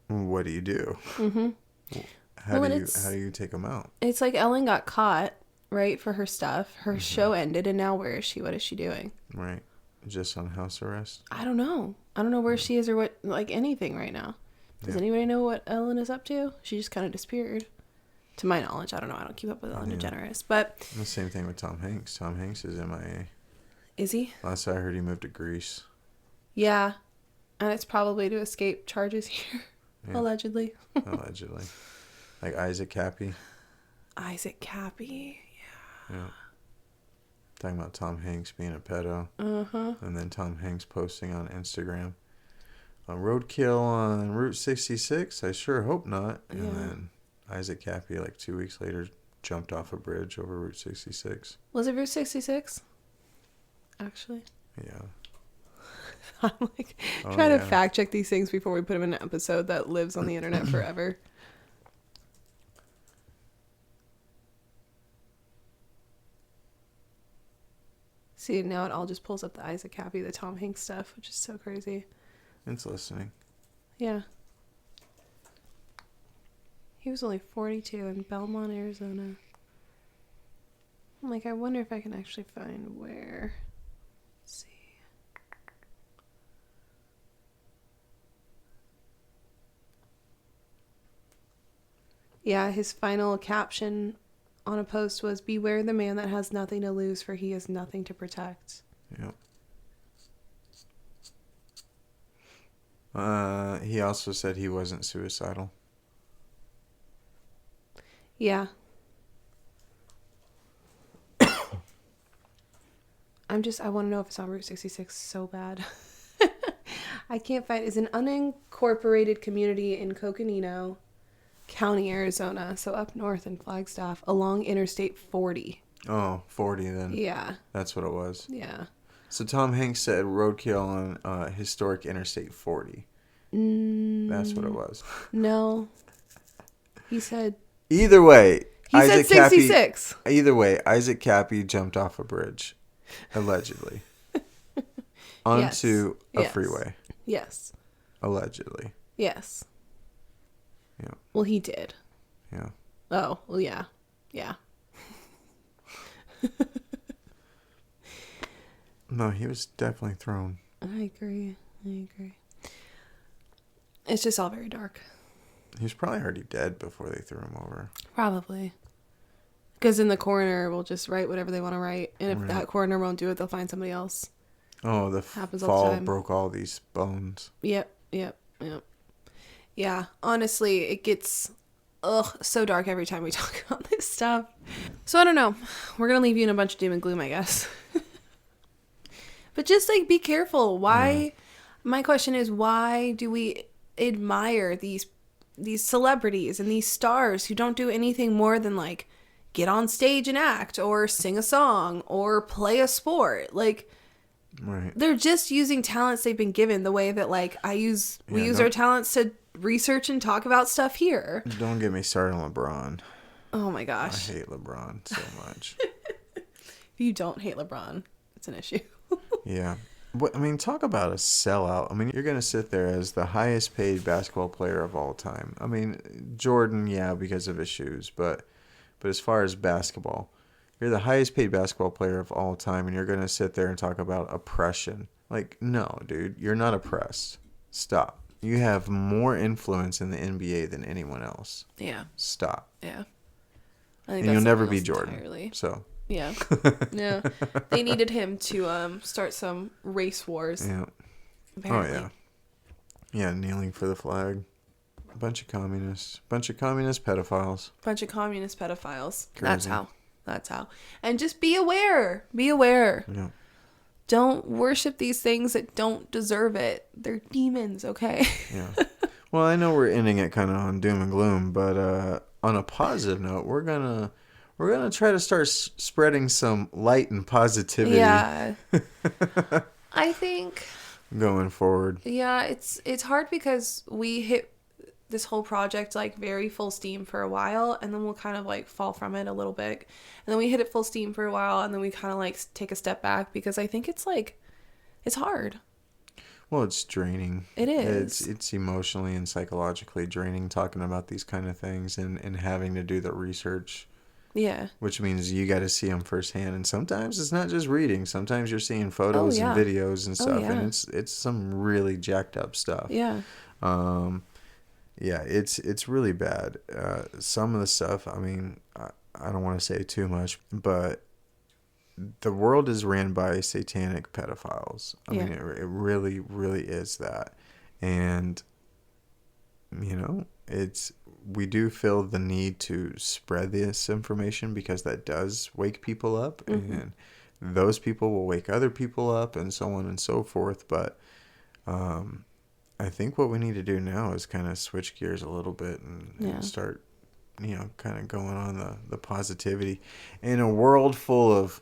what do you do? Mm-hmm. How do you take them out? It's like Ellen got caught, right, for her stuff. Her show ended, and now where is she? What is she doing? Right. Just on house arrest? I don't know. I don't know where she is or what, like, anything right now. Does anybody know what Ellen is up to? She just kind of disappeared. To my knowledge, I don't know. I don't keep up with Ellen DeGeneres, but... The same thing with Tom Hanks. Tom Hanks is MIA. Is he? Last I heard, he moved to Greece. Yeah. And it's probably to escape charges here. Yeah. Allegedly. Allegedly. Like Isaac Cappy. Isaac Cappy, yeah. Yeah. Talking about Tom Hanks being a pedo. Uh-huh. And then Tom Hanks posting on Instagram. A roadkill on Route 66? I sure hope not. And then Isaac Cappy, like 2 weeks later, jumped off a bridge over Route 66. Was it Route 66? Actually. Yeah. I'm like trying to fact check these things before we put them in an episode that lives on the internet forever. See, now it all just pulls up the Isaac Cappy, the Tom Hanks stuff, which is so crazy. It's listening. Yeah. He was only 42 in Belmont, Arizona. I'm like, I wonder if I can actually find where. Let's see. Yeah, his final caption on a post was, "Beware the man that has nothing to lose, for he has nothing to protect." Yep. He also said he wasn't suicidal. Yeah. I want to know if it's on Route 66 so bad. I can't find. It's an unincorporated community in Coconino County, Arizona. So up north in Flagstaff along Interstate 40. Oh, 40 then. Yeah. That's what it was. Yeah. So Tom Hanks said roadkill on historic Interstate 40. That's what it was. No. He said... Either way... He said 66. Either way, Isaac Cappy jumped off a bridge. Allegedly. Onto a freeway. Yes. Allegedly. Yes. Yeah. Well, he did. Yeah. Oh, well, yeah. Yeah. No, he was definitely thrown. I agree. It's just all very dark. He was probably already dead before they threw him over. Probably. Because in the coroner will just write whatever they want to write. And if that coroner won't do it, they'll find somebody else. Oh, the fall broke all these bones. Yep. Yeah, honestly, it gets so dark every time we talk about this stuff. So I don't know. We're going to leave you in a bunch of doom and gloom, I guess. But just like be careful. Why? My question is, why do we admire these celebrities and these stars who don't do anything more than like get on stage and act or sing a song or play a sport? Like, they're just using talents they've been given the way that like we use our talents to research and talk about stuff here. Don't get me started on LeBron. Oh my gosh. I hate LeBron so much. If you don't hate LeBron, it's an issue. Yeah. I mean, talk about a sellout. I mean, you're going to sit there as the highest paid basketball player of all time. I mean, Jordan, yeah, because of his shoes. But as far as basketball, you're the highest paid basketball player of all time, and you're going to sit there and talk about oppression. Like, no, dude, you're not oppressed. Stop. You have more influence in the NBA than anyone else. Yeah. Stop. Yeah. And you'll never be Jordan. Entirely. So. Yeah. Yeah. They needed him to start some race wars. Yeah. Apparently. Oh, yeah. Yeah, kneeling for the flag. A bunch of communists. Bunch of communist pedophiles. Crazy. That's how. And just be aware. Yeah. Don't worship these things that don't deserve it. They're demons, okay? Yeah. Well, I know we're ending it kind of on doom and gloom, but on a positive note, we're gonna try to start spreading some light and positivity. Yeah. I think going forward. Yeah, it's hard because we hit this whole project like very full steam for a while, and then we'll kind of like fall from it a little bit, and then we hit it full steam for a while, and then we kind of like take a step back because I think it's hard. Well, it's draining. It is. It's emotionally and psychologically draining talking about these kind of things and having to do the research. Yeah. Which means you got to see them firsthand, and sometimes it's not just reading. Sometimes you're seeing photos and videos and stuff, and it's some really jacked up stuff. Yeah. Yeah, it's really bad. Some of the stuff, I mean, I don't want to say too much, but the world is ran by satanic pedophiles. I mean, it really, really is that. And, you know, we do feel the need to spread this information because that does wake people up. Mm-hmm. And those people will wake other people up and so on and so forth. But I think what we need to do now is kind of switch gears a little bit and start, you know, kind of going on the positivity. In a world full of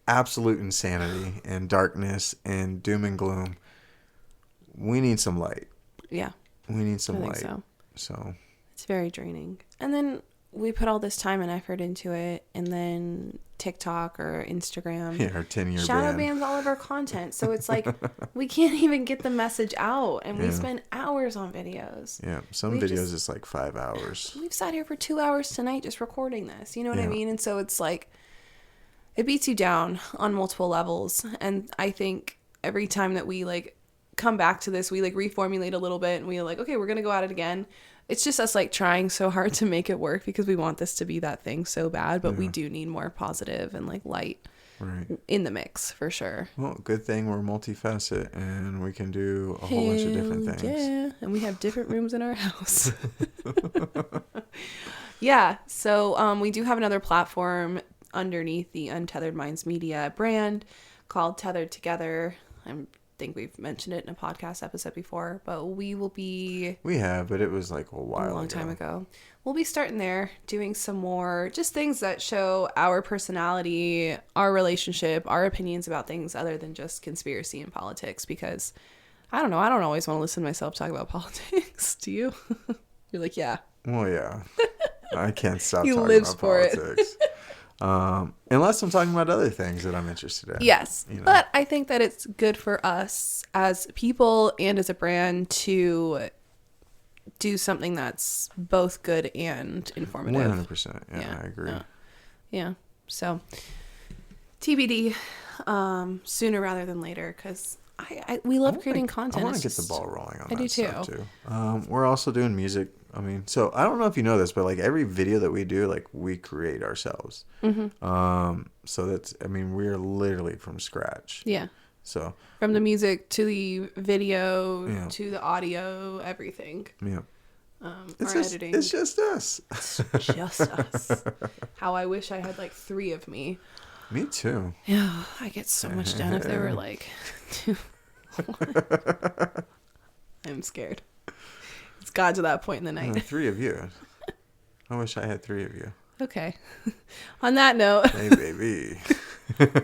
absolute insanity and darkness and doom and gloom, we need some light. Yeah. We need some light. So it's very draining. And then we put all this time and effort into it, and then TikTok or Instagram our 10-year shadow bans all of our content. So it's like we can't even get the message out, and we spend hours on videos. Yeah, some videos it's like 5 hours. We've sat here for 2 hours tonight just recording this. You know what I mean? And so it's like it beats you down on multiple levels. And I think every time that we like come back to this, we like reformulate a little bit, and we like, okay, we're gonna go at it again. It's just us like trying so hard to make it work because we want this to be that thing so bad, but we do need more positive and like light in the mix for sure. Well, good thing we're multifaceted and we can do a whole bunch of different things. Yeah, and we have different rooms in our house. Yeah, so we do have another platform underneath the Untethered Minds Media brand called Tethered Together. I think we've mentioned it in a podcast episode before, but we have, but it was like a long time ago. We'll be starting there, doing some more just things that show our personality, our relationship, our opinions about things other than just conspiracy and politics, because I don't know, I don't always want to listen to myself talk about politics. Do you? You're like, yeah. Well, yeah. I can't stop He talking lives about for politics. Unless I'm talking about other things that I'm interested in. Yes. But I think that it's good for us as people and as a brand to do something that's both good and informative. 100%. Yeah, I agree. Yeah. So TBD, sooner rather than later, because we love creating content. I want to get the ball rolling on that stuff too. We're also doing music. I mean, so I don't know if you know this, but like every video that we do, like we create ourselves. Mm-hmm. So that's, I mean, we're literally from scratch. Yeah. So from the music to the video to the audio, everything. Yeah. Editing. It's just us. It's just us. How I wish I had like 3 of me. Me too. Yeah, I get so much done if there were like 2. I'm scared. It's got to that point in the night. 3 of you. I wish I had 3 of you. Okay. On that note. Hey, baby.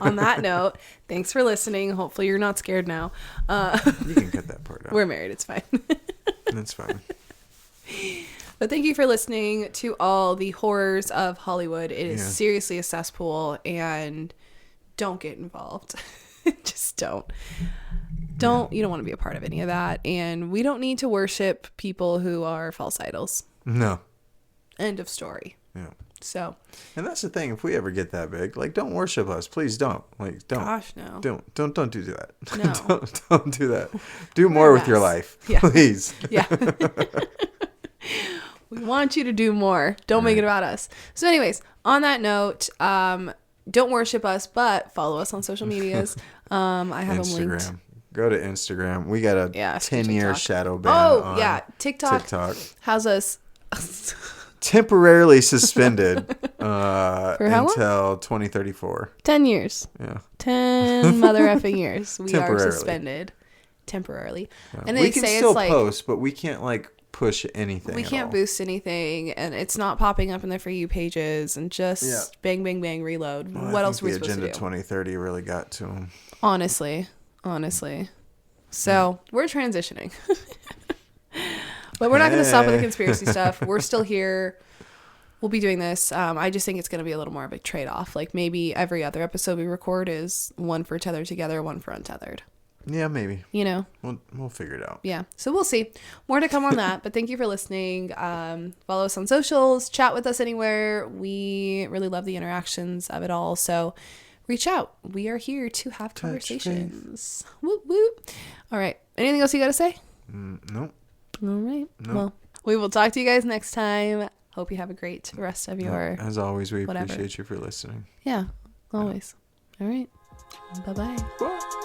On that note, thanks for listening. Hopefully you're not scared now. You can cut that part out. We're married. It's fine. That's fine. But thank you for listening to all the horrors of Hollywood. It is seriously a cesspool, and don't get involved. Just don't. You don't want to be a part of any of that. And we don't need to worship people who are false idols. No. End of story. Yeah. So. And that's the thing. If we ever get that big, like, don't worship us. Please don't. Like, don't. Gosh, no. Don't do that. No. don't do that. Do more with your life. Yeah. Please. Yeah. We want you to do more. Don't make it about us. So anyways, on that note, don't worship us, but follow us on social medias. I have them linked. Go to Instagram. We got a 10-year shadow ban. Oh, yeah. TikTok has us temporarily suspended for how until long? 2034. 10 years. Yeah. 10 mother effing years. We are suspended temporarily. Yeah. And we can still post, but we can't like push anything. We can't boost anything, and it's not popping up in the For You pages, and just bang, bang, bang, reload. Well, what else are we supposed to do? The Agenda 2030 really got to them. Honestly. So we're transitioning. But we're not going to stop with the conspiracy stuff. We're still here. We'll be doing this. I just think it's going to be a little more of a trade-off. Like maybe every other episode we record is one for Tethered Together, one for Untethered. Yeah, maybe. You know? We'll figure it out. Yeah. So we'll see. More to come on that. But thank you for listening. Follow us on socials. Chat with us anywhere. We really love the interactions of it all. So reach out. We are here to have conversations. Whoop, whoop. All right. Anything else you got to say? Nope. All right. Nope. Well, we will talk to you guys next time. Hope you have a great rest of your As always, we whatever. appreciate you for listening. Yeah. Always. All right. Bye-bye. Bye.